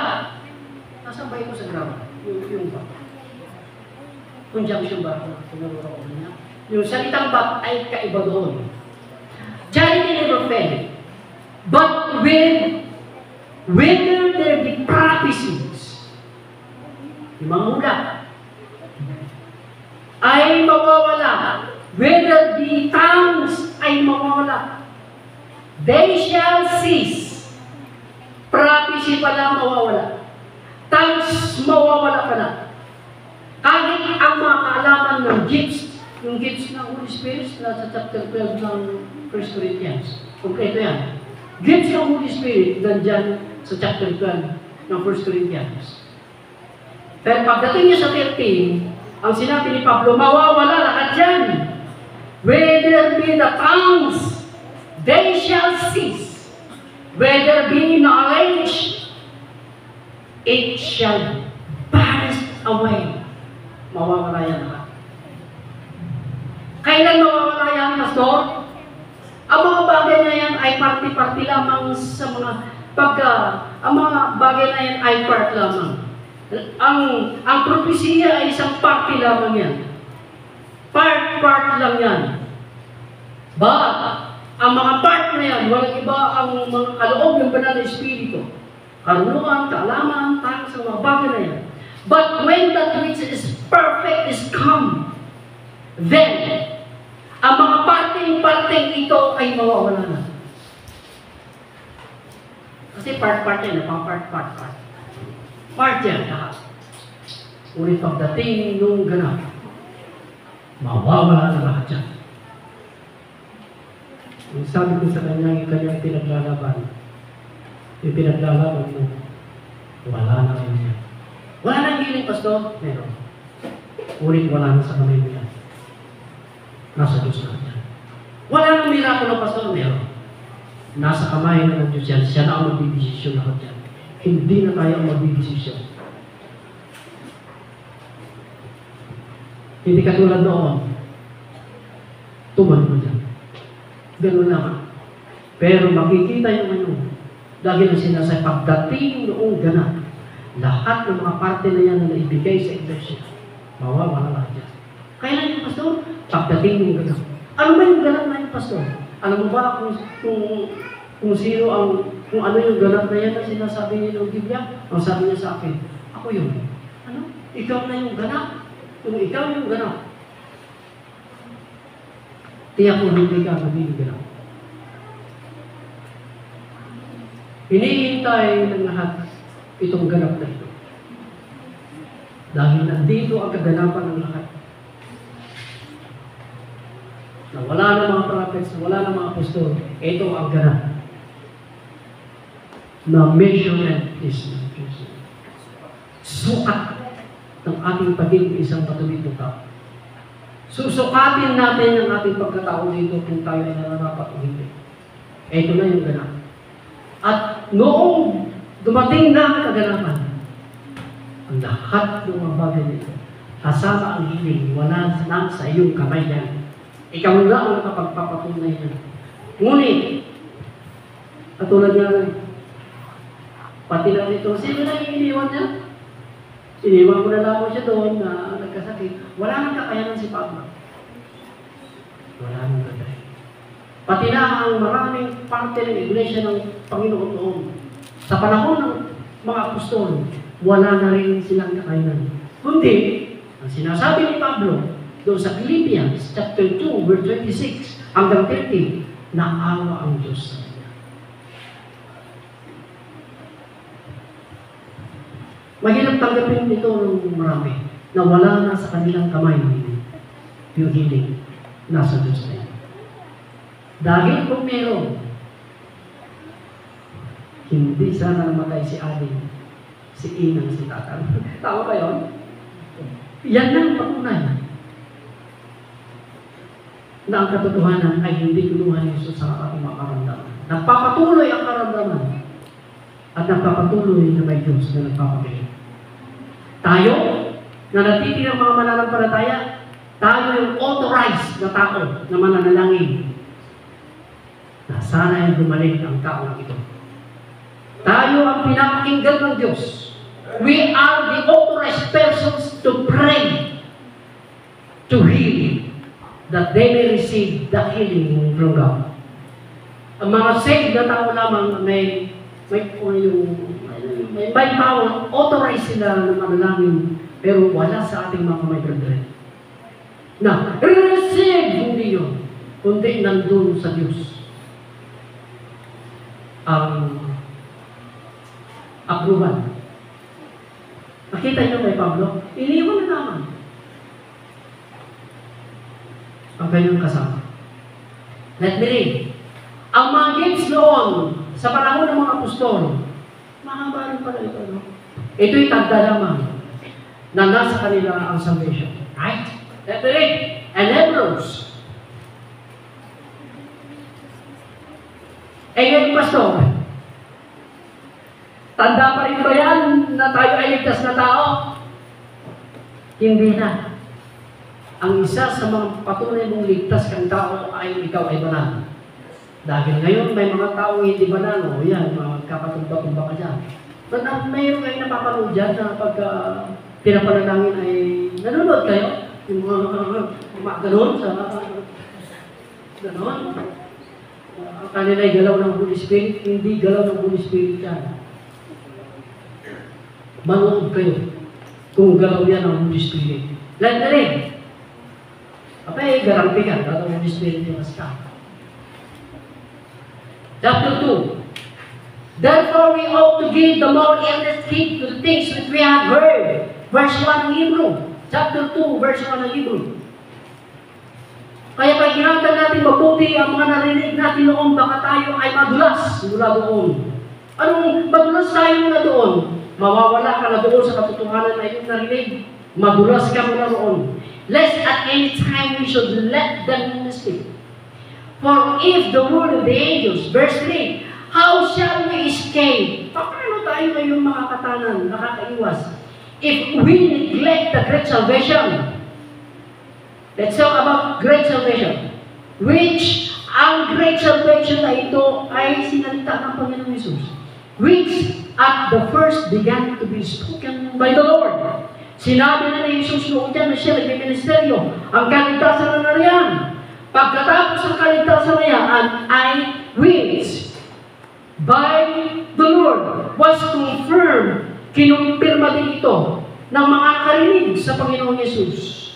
nasaan ba ito sa grammar? Yung but. Conjunction ba? Yung salitang but ay kaiba doon. Charity never faileth. But whether there be prophecies, yung mga hula, ay mawawala. Whether the tongues ay mawawala. They shall cease. Prophecy pala mawawala. Tongues mawawala pala. Kahit ang mga kaalaman ng gifts, yung gifts ng Holy Spirit, nasa chapter 12 ng 1 Corinthians. Kompleto yan. Gifts ng Holy Spirit, nandyan sa chapter 12 ng 1 Corinthians. Pero pagdating niya sa 13, ang sinabi ni Pablo, mawawala lahat yan. Whether be the tongues, they shall cease. Whether be knowledge, it shall vanish away. Mawawala yan lahat. Kailan mawawala yan, Pastor? Ang mga bagay na yan ay party-party lamang sa mga ang mga bagay na yan ay part lamang. Ang propesya ay isang party lamang yan. Part lang yan. But, ang mga part na yan, walang iba ang mga kaloob ng banal na Espiritu. Karunungan, kaalaman, tayong sa mga bagay na yan. But when that which is perfect is come, then, ang mga parting ito ay mawawala na. Kasi part yan, part. Part yan, lahat. Ngunit pagdating nung ganap, mawawala na lahat yan. Yung sabi ko sa kanya, yung kanyang pinaglalaban, yung pinaglalaban mo, wala na rin yan. Wala na yung healing, Pastor? Meron. Ngunit wala na sa kamay mo yan. Nasa Diyos na yan. Wala nang mirakulo, Pastor? Meron. Nasa kamay na ng Diyos yan. Siya na ang magbibisisyon lahat yan. Hindi na tayo ang magbibisisyon. Hindi katulad noon. Tuman mo dyan. Ganun naman. Pero makikita yung ano. Lagi na sinasabi, pagdating noong ganap, lahat ng mga parte na yan na naibigay sa iglesia, mawawala lahat yan. Kailan yung Pastor? Pagdating noong ganap. Ano ba yung ganap na yung Pastor? Alam mo ba kung sino kung ano yung ganap na yan na sinasabi niya ng Biblia? Ang sabi niya sa akin, ako yun. Ano? Ikaw na yung ganap. Kung ikaw yung ganap, tiyak mo hindi ka magiging ganap. Hinihintay ng lahat itong ganap na ito. Dahil nandito ang kaganapan ng lahat. Na wala na mga prophets, wala na mga apostol, ito ang ganap. Na measurement is sukat ng ating pagiging isang patuloy tao. Susukatin natin ang ating pagkatao dito kung tayo ay nararapat o hindi. Ito na yung ganap. At noong dumating na ang kaganapan, ang lahat ng mga bagay nito, kasama ang hiling, wala na sa iyong kamay yan. Ikaw na ang nakapagpapatunay na. Ngunit, katulad nga pati lang ito, sino na yung iniwan niya? Iniwan ko na lang siya doon na nagkasakit. Wala nang kakayanan si Pablo. Wala nang kakayanan. Pati na ang maraming parte ng iglesia ng Panginoon noon. Sa panahon ng mga apostol, wala na rin silang kakayanan. Kundi, ang sinasabi ni Pablo, doon sa Philippians, chapter 2, verse 26, hanggang 30, naawa ang Diyos sa kanya. Mahirap tanggapin ito ng marami, na wala na sa kanilang kamay yung healing, nasa Diyos na yun. Dahil kung meron, hindi sana namatay si Ading, si Inang, si Tatang. Tama ba yun? Yan ang patunay na ang katotohanan ay hindi kinuha ni Jesus sa ating mga karamdaman. Nagpapatuloy ang karamdaman at nagpapatuloy na may Diyos na nagpapagaling. Tayo, na natitirang mga mananampalataya, tayo yung authorized na tao na mananalangin na sana ay gumaling ang tao na ito. Tayo ang pinapakinggan ng Diyos. We are the authorized persons to pray, to heal, that they may receive the healing from God. Ang mga saved na tao lamang may power, authorized sila na manalangin, pero wala sa ating mga may brethren. Na, receive, hindi yun, kundi nandun sa Diyos. Ang approval. Nakita niyo kay Pablo, iniwan na naman ang kanyang kasama. Let me read. Ang mga gifts noon, sa panahon ng mga apostol, mahaba rin pala ito, no? Ito'y tagda lamang na nasa kanila ang salvation. Right? Let me read. And Hebrews. Ngayon, Pastor, tanda pa rin ba yan na tayo ay ligtas na tao? Hindi na. Ang isa sa mga patunay mong ligtas kang tao ay ikaw ay banal. Dahil ngayon may mga taong hindi banal, o yan, magkakatumba-tumba ka dyan. But mayroon kayo napapanood dyan na pagka pinapanalangin ay nanonood kayo? Yung mga ganon sa ganon. Ang kanila ay galaw ng Holy Spirit, hindi galaw ng Holy Spirit yan. Manood kayo kung galaw yan ng Holy Spirit. Let me read. Apay, garampi ka, galaw ng Holy Spirit yung mas ka. Chapter 2. Therefore, we ought to give the more earnest heed to the things which we have heard. Verse 1 ng Hebrew. Chapter 2, verse 1 ng Hebrew. Kaya pag hinanggan natin mabuti ang mga narinig natin noon, baka tayo ay madulas mula doon. Anong madulas tayo mula doon? Mawawala ka na doon sa katotohanan na iyong narinig. Madulas ka mula roon. Lest at any time we should let them speak. For if the word of the angels, verse 3, how shall we escape? Paano tayo ngayong mga katanan, nakakaiwas? If we neglect the great salvation, let's talk about great salvation. Which, ang great salvation na ito ay sinalita ng Panginoon Jesus. Which, at the first, began to be spoken by the Lord. Sinabi na ni Jesus noon dyan na siya nagbiministeryo. Ang kaligtasan na nariyan. Pagkatapos ang kaligtasan na yan, ay which, by the Lord, was confirmed, kinumpirma din ito ng mga nakarinig sa Panginoong Yesus.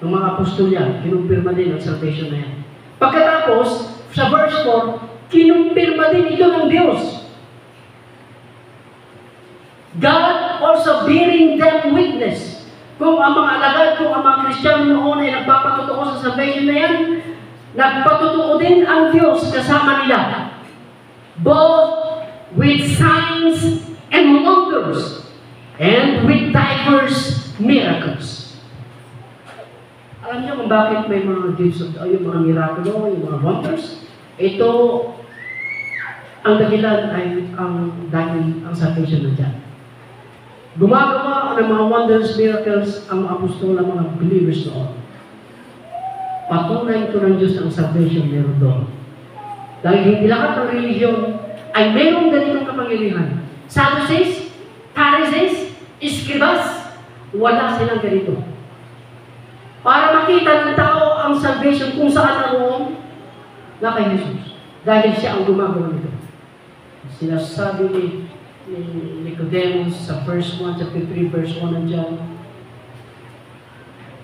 Ng mga apostol yan, kinumpirma din ang salvation na yan. Pagkatapos, sa verse 4, kinumpirma din ito ng Diyos. God also bearing them witness. Kung ang mga alagad, kung ang mga Kristiyano noon ay nagpapatutuo sa salvation na yan, nagpatutuo din ang Diyos kasama nila. Both with signs and wonders, and with diverse miracles. Alam niyo kung bakit may mga gifts of yung mga miracle, yung mga wonders? Ito, ang dahilan ay dahil ang salvation na dyan. Gumagawa ng mga wonders, miracles, ang mga apostol, ang mga believers noon. Patunay ito ng Diyos ang salvation meron doon. Dahil hindi lahat ng religion ay mayroong ganitong kapangyarihan. Sadducees, Pharisees, Escribas, wala silang ganito. Para makita ng tao ang salvation kung saan naroon na kay Jesus. Dahil siya ang gumagawa nito. Sinasabi ni Nicodemus sa verse 1, chapter 3, verse 1 nandiyan,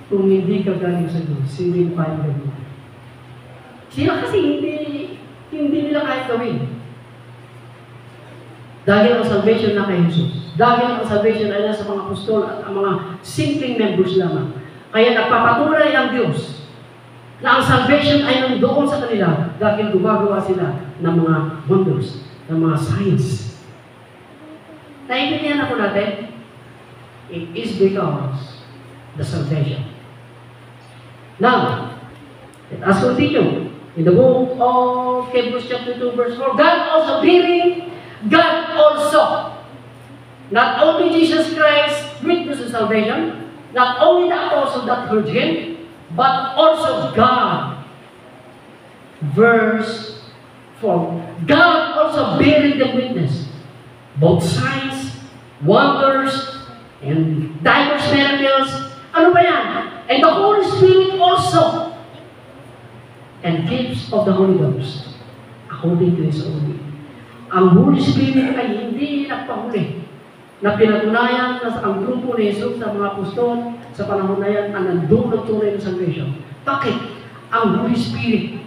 kung hindi ka galing sa Diyos, hindi pa yung gawin. Sila kasi hindi nila kahit gawin. Dahil ang salvation na kay Jesus. Dahil ang salvation ay nasa mga apostol at ang mga simpleng members lamang. Kaya nagpapatunay ang Diyos na ang salvation ay nandoon sa kanila dahil gumagawa sila ng mga wonders, ng mga signs. Naiintindihan ako natin? It is because the salvation. Now, let us continue. In the book of Hebrews chapter 2 verse 4, God also, not only Jesus Christ witnessed the salvation, not only the apostle that heard him, but also God. Verse 4, God also bearing them witness, both signs, wonders, and diverse miracles. Ano ba yan? And the Holy Spirit also, and gifts of the Holy Ghost, according to His own will. Ang Holy Spirit ay hindi nagpahuli. Na pinatunayan na ang grupo ni Jesus sa mga apostol sa panahon na yan ang nandun ng tunay ng salvation. Bakit? Ang Holy Spirit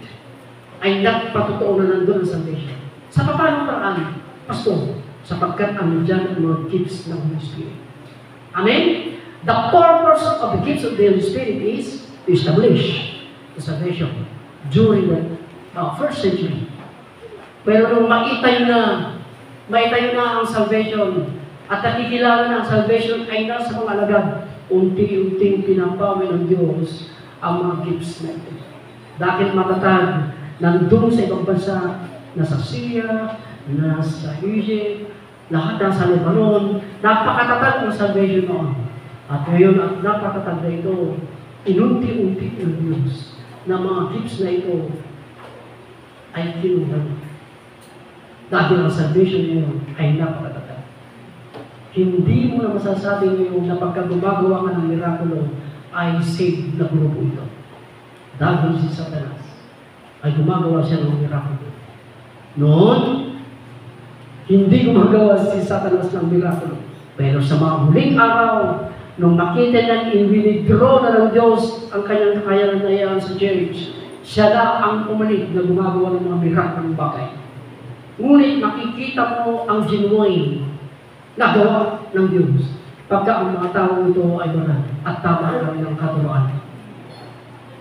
ay nagpatutuo na nandun ng salvation. Sa paano paraan? Pastor, sapagkat ang dyan ang mga gifts ng Holy Spirit. Amen? The purpose of the gifts of the Holy Spirit is to establish the salvation during the first century. Pero nung maitayo na ang salvation at nakikilala na ang salvation ay nasa mga alagad, unti-unting pinapawi ng Diyos ang mga gifts na ito. Dahil matatag, nandun sa ibang bansa, nasa Syria, nasa Egypt, lahat nasa Lebanon, napakatatag ng salvation noon. At ngayon, at napakatatag na ito, inunti-unti ng Diyos na mga gifts na ito ay kinuha. Dahil ang salvation ngayon ay napakatatag. Hindi mo na masasabi ngayon na pagka gumagawa ka ng mirakulo ay saved na grupo ito. Dahil si Satanas ay gumagawa siya ng mirakulo. Noon, hindi gumagawa si Satanas ng mirakulo. Pero sa mga huling araw, nung makita na in-withdraw na ng Diyos ang kanyang kakayanan na yan sa church, siya na ang umalik na gumagawa ng mga mirakulong bagay. Ngunit makikita mo ang genuine na gawa ng Diyos pagka ang mga tao ito ay banal at tama ang ng katuruan.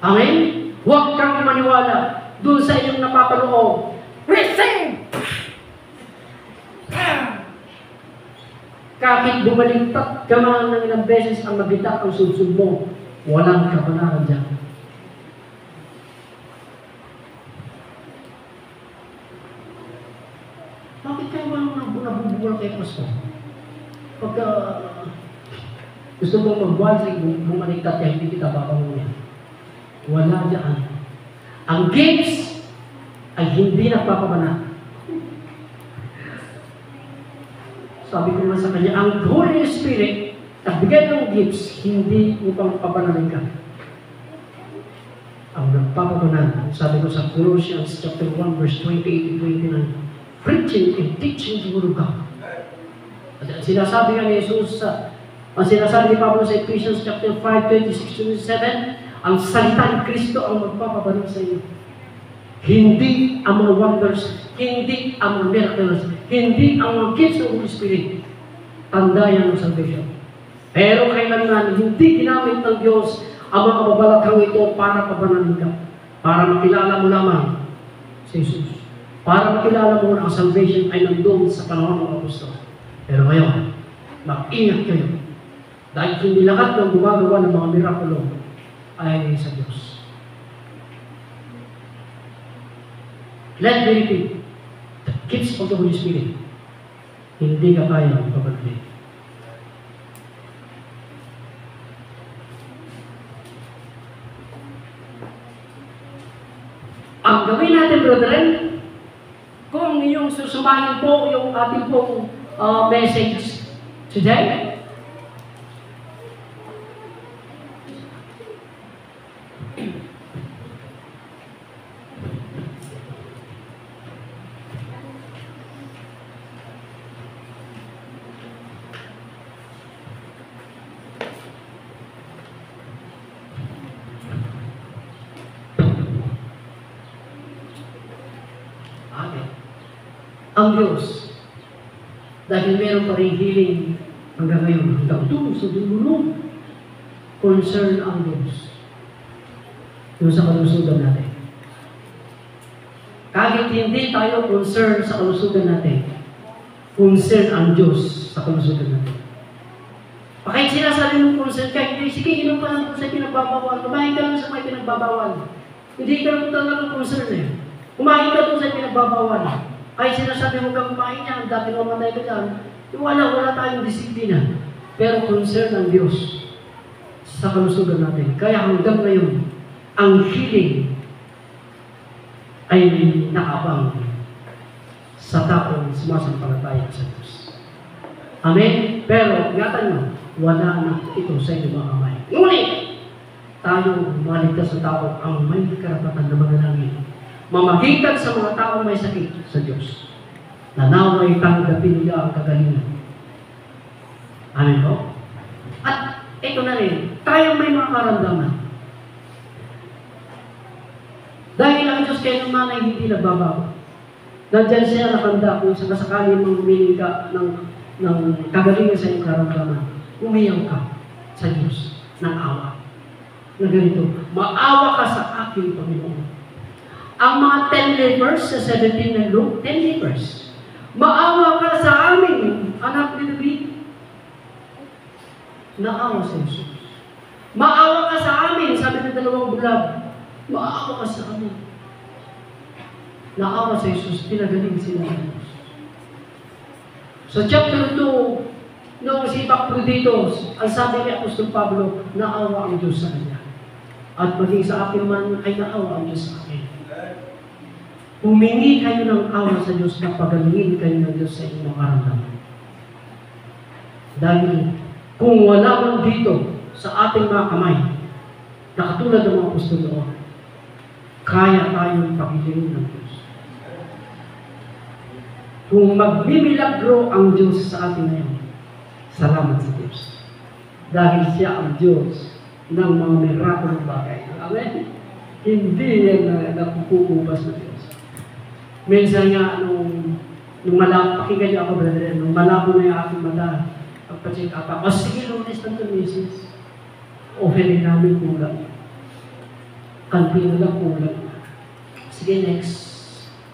Amen? Huwag kang maniwala dun sa iyong napapaloob. Receive! Kahit bumaliktad ka man ng ilang beses ang mabitak ang sudsud mo, walang kapanaran dyan. Bakit kayo walang nabubuwal kay Pastor? Pagka gusto mong mag-walsig, bumaliktad kaya hindi kita papangunin. Wala dyan. Ang gifts ay hindi nagpapabana. Sabi ko nga sa kanya, ang Holy Spirit, nagbigay ng gifts, hindi upang pabanalin ka. Ang nagpapabanan, sabi ko sa Colossians chapter 1, verse 28-29, preaching and teaching the word of God. At sinasabi nga ni Jesus, ang sinasabi ni Pablo sa Ephesians chapter 5, 26-27, ang salita ni Kristo ang magpapabanal sa iyo. Hindi ang mga wonders, hindi ang mga miracles, hindi ang mga gifts ng Holy Spirit. Tanda yan ng salvation. Pero kailangan hindi ginamit ng Diyos ang mga kababalaghang ito para pabanalin ka. Para makilala mo lamang si Jesus. Para makilala mo na ang salvation ay nandun sa panahon ng apostol. Pero ngayon, mag-ingat kayo. Dahil hindi lahat ng gumagawa ng mga mirakulo ay sa Diyos. Let me repeat. The gifts of the Holy Spirit. Hindi ka kaya magpapadali. Ang gawin natin, brethren, kung yung susumahin po yung ating pong message today, ang Diyos, dahil meron pa rin healing hanggang ngayon, hanggang doon sa dulo, concern ang Diyos doon sa kalusugan natin. Kahit hindi tayo concern sa kalusugan natin, concern ang Diyos sa kalusugan natin. Kahit sinasabi mong concern ka, hindi, sige, inom ka lang sa pinagbabawal, kumain ka lang sa may pinagbabawal. Hindi ka lang talagang concern eh. Kumain ka doon sa pinagbabawal. Kahit sinasabi mo kang kumain niya, dati mamatay ka dyan, wala tayong disiplina. Pero concern ng Diyos sa kalusugan natin. Kaya hanggang ngayon, ang healing ay nakabang sa taong sumasampalataya sa Diyos. Amen? Pero, ingatan nyo, wala na ito sa inyong mga kamay. Ngunit, tayo maligtas sa tao ang may karapatan na manalangin. Mamagitan sa mga taong may sakit sa Diyos. Na naway tanggapin nila ang kagalingan. Amen po? At ito na rin, tayo may mga karamdaman. Dahil ang Diyos kayo naman ay hindi nagbabago. Nandyan siya nakanda kung sakasakali mong humiling ka ng kagalingan sa iyong karamdaman. Umiyaw ka sa Diyos ng awa. Na ganito, maawa ka sa aking Panginoon. Ang mga 10 lepers sa 17 ng Luke, 10 lepers. Maawa ka sa amin, anak ni David. Naawa sa Jesus. Maawa ka sa amin, sabi ng dalawang bulag. Maawa ka sa amin. Naawa sa Jesus, pinagaling sila ng Diyos. Sa chapter 2, noong si Epaphroditus, ang sabi ni Apostol Pablo, naawa ang Diyos sa kanya. At maging sa akin man ay naawa ang Diyos sa akin. Humingi kayo ng awa sa Diyos na pagalingin kayo ng Diyos sa inyong karamdaman. Dahil kung wala man dito sa ating mga kamay, na katulad ng mga apostol noon, kaya tayong pagilingin ng Diyos. Kung magmimilagro ang Diyos sa atin ngayon, salamat sa Diyos. Dahil siya ang Diyos ng mga mirakulong bagay. Amen? Hindi yan na napupupas na Diyos. Minsan nga, nung malabo, pakinggan niyo ako, brother, nung malabo na yung aking mata, pagpa-check up ako, sige, lumalis ng misis. Offering namin kulang. Kanpino lang kulang. Sige, next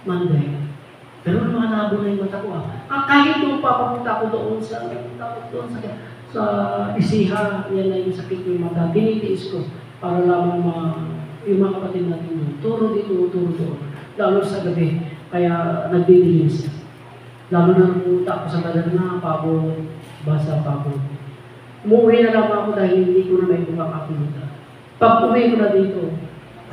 Monday. Pero malabo na yung mata ko. Kahit nung papapunta ko doon sa isiha, yan na yung sakit ng mata, tinitiis ko para lamang yung mga kapatid natin yun. Turo dito, turo doon. Lalo sa gabi. Kaya nagdidilim siya. Lalo na pumunta ako sa Gadarna, pagod, basa, pagod. Umuwi na lang ako dahil hindi ko na may kumakapunta. Pag uwi ko na dito,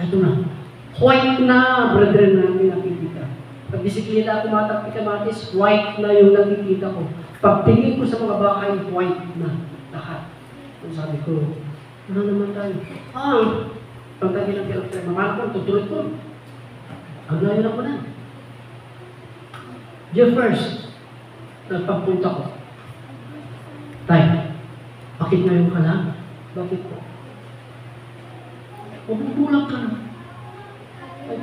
ito na. White na, brethren, namin nakikita. Pag bisikleta ako matakpi kamatis, white na yung nakikita ko. Pagtingin ko sa mga bahay, white na. Lahat. Ang sabi ko, ano naman tayo? Pagtagi ng kailangan, mga ko, tutulog ko. Ang layo na ko na. Diyo first, nagpagpunta ko. Tay, bakit ngayon ka lang? Bakit po? Bulang ka na. Ay,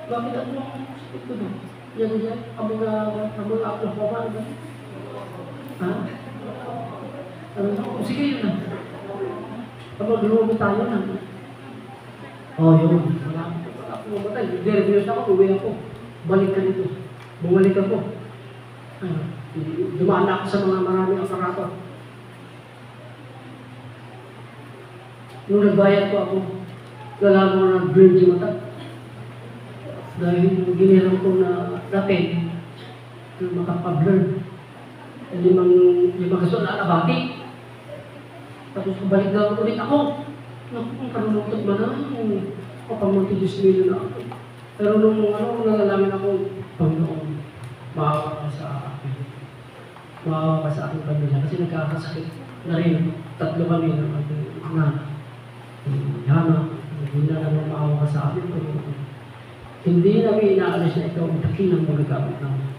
Bakit ako sakit ko doon? Yan. Kami nga ako pa ba? Ha? Ano na? Sige yun na. Kapag lumabi tayo na. Yun. Wala ako mamatay. Nervous ako, uwi ako. Balik ka dito. Bumalik ako. Dumaan ako sa mga maraming aparato. Nung nagbayad ko ako, lalaro ng brain yung mata. Dahil giniram ko na pen na makapag-learn. Limang kaso na nabati. Tapos balik na ulit ako. Naku, karunutog ba na? Kapag-multi-Diyos na ako. Pero nung nalalamin ako, Panginoon, maawa ka sa akin. Maawa ka sa aking pamilya. Kasi nagkakasakit na rin. 3 kami ng ating anak. Hana, hindi na naman maawa ka sa akin. Hindi namin inaalis na ikaw ang dakilang magagamit namin.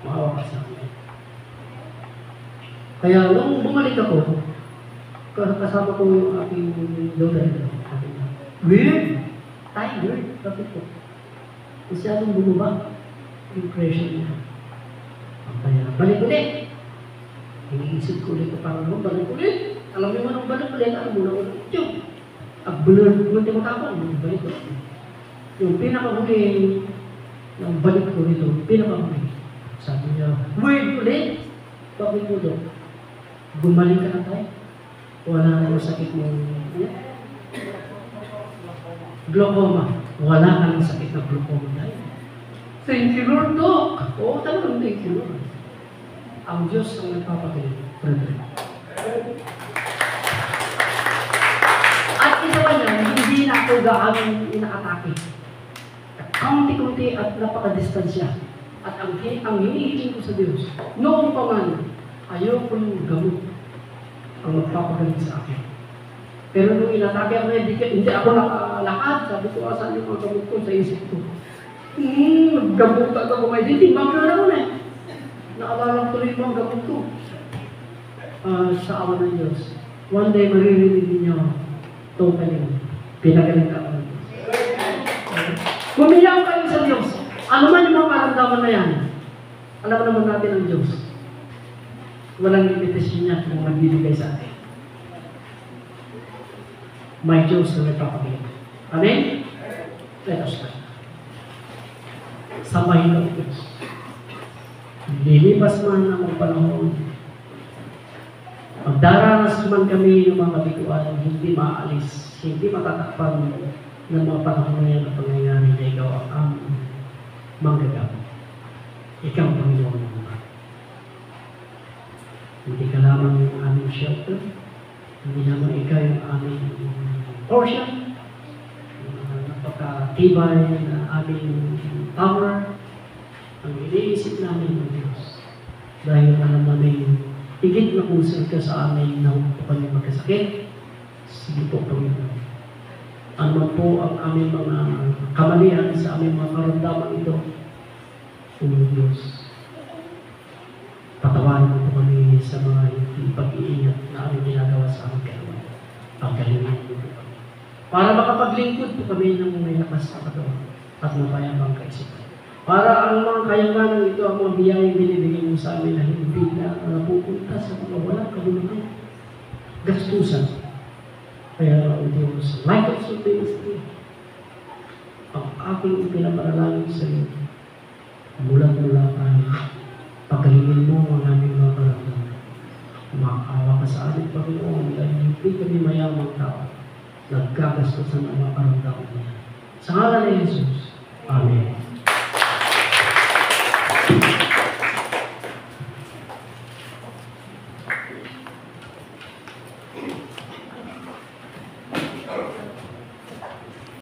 Maawa ka sa akin. Kaya nung bumalik ako, kasama ko yung aking daughter. Weird! Tiger! Sabi ko. Masyadong bumaba yung pressure niya. Kaya balik ulit. Iniisip ko ulit parang balik ulit. Alam mo anong balik ulit? Alam mo na ulit. Yung blur, buti matapang. Balik ulit. Yung pinakahuli ng balik ko rito, pinakahuli. Sabi niya, weird ulit. Bakit mo doon? Bumalik ka na tayo. Wala na yung sakit mo. Glaucoma. Wala ka ng sakit na glaucoma tayo. Thank you, Lord, Doc. Oo, talagang thank you, Lord. Ang Diyos ang nagpapagaling. At isa pa niya, hindi na ako gaano inaatake. Kaunti-kunti at napakadistansya. At ang hinihiling ko sa Diyos, noong pa man, ayaw ko yung gamot ang magpapagaling sa akin. Pero nung inatake ako, hindi ako nakalakad. Sabi ko, asan yung mga gamot ko sa isip ko? Gamutan ako may ditimbang ko na ako Naalala ko rin yung mga gamot ko. Sa awa ng Diyos. One day, maririnig ninyo, totally, pinagaling ka ako ng Diyos. Kumiyaw kayo sa Diyos. Ano man yung mga karamdaman na yan, alam naman natin ang Diyos. Walang limitasyon niya kung magbibigay sa atin. May Diyos na nagpapagaling. Amen? Let us pray. Samahin ng Diyos. Lilipas man ang panahon. Magdaranas man kami ng mga bituan, hindi maalis, hindi matatakpan ng mga panahon na yan na pangyayari na ikaw ang manggagamit. Ikaw ang Panginoon ng mga. Hindi ka lamang yung aming shelter, hindi naman ikaw yung aming portion, napakatibay na aming power, ang iniisip namin ng Diyos. Dahil alam namin, higit na puso ka sa amin na huwag po kami magkasakit. Sige po, Panginoon. Ano po ang aming mga kamalian sa aming mga karamdaman ito? Panginoon Diyos. Patawarin mo po kami sa mga hindi pag-iingat na aming ginagawa sa aming katawan. Pagkalingin mo po kami. Para makapaglingkod po kami ng may lakas sa katawan at mapayabang kaisipan. Para ang mga kayamanan ito, ang mga biyayang binibigay mo sa amin na hindi na napupunta sa mga walang kabuluhan. Gastusan. Kaya ang Diyos, like of simplicity, ang aking pinaparalangin sa iyo, mula tayo, pagalingin mo ang aming mga karamdaman. Makakawa ka sa amin, Panginoon, dahil hindi kami mayamang tao, nagkagastos ng mga karamdaman niya. Sa ngalan ni Jesus, Amen.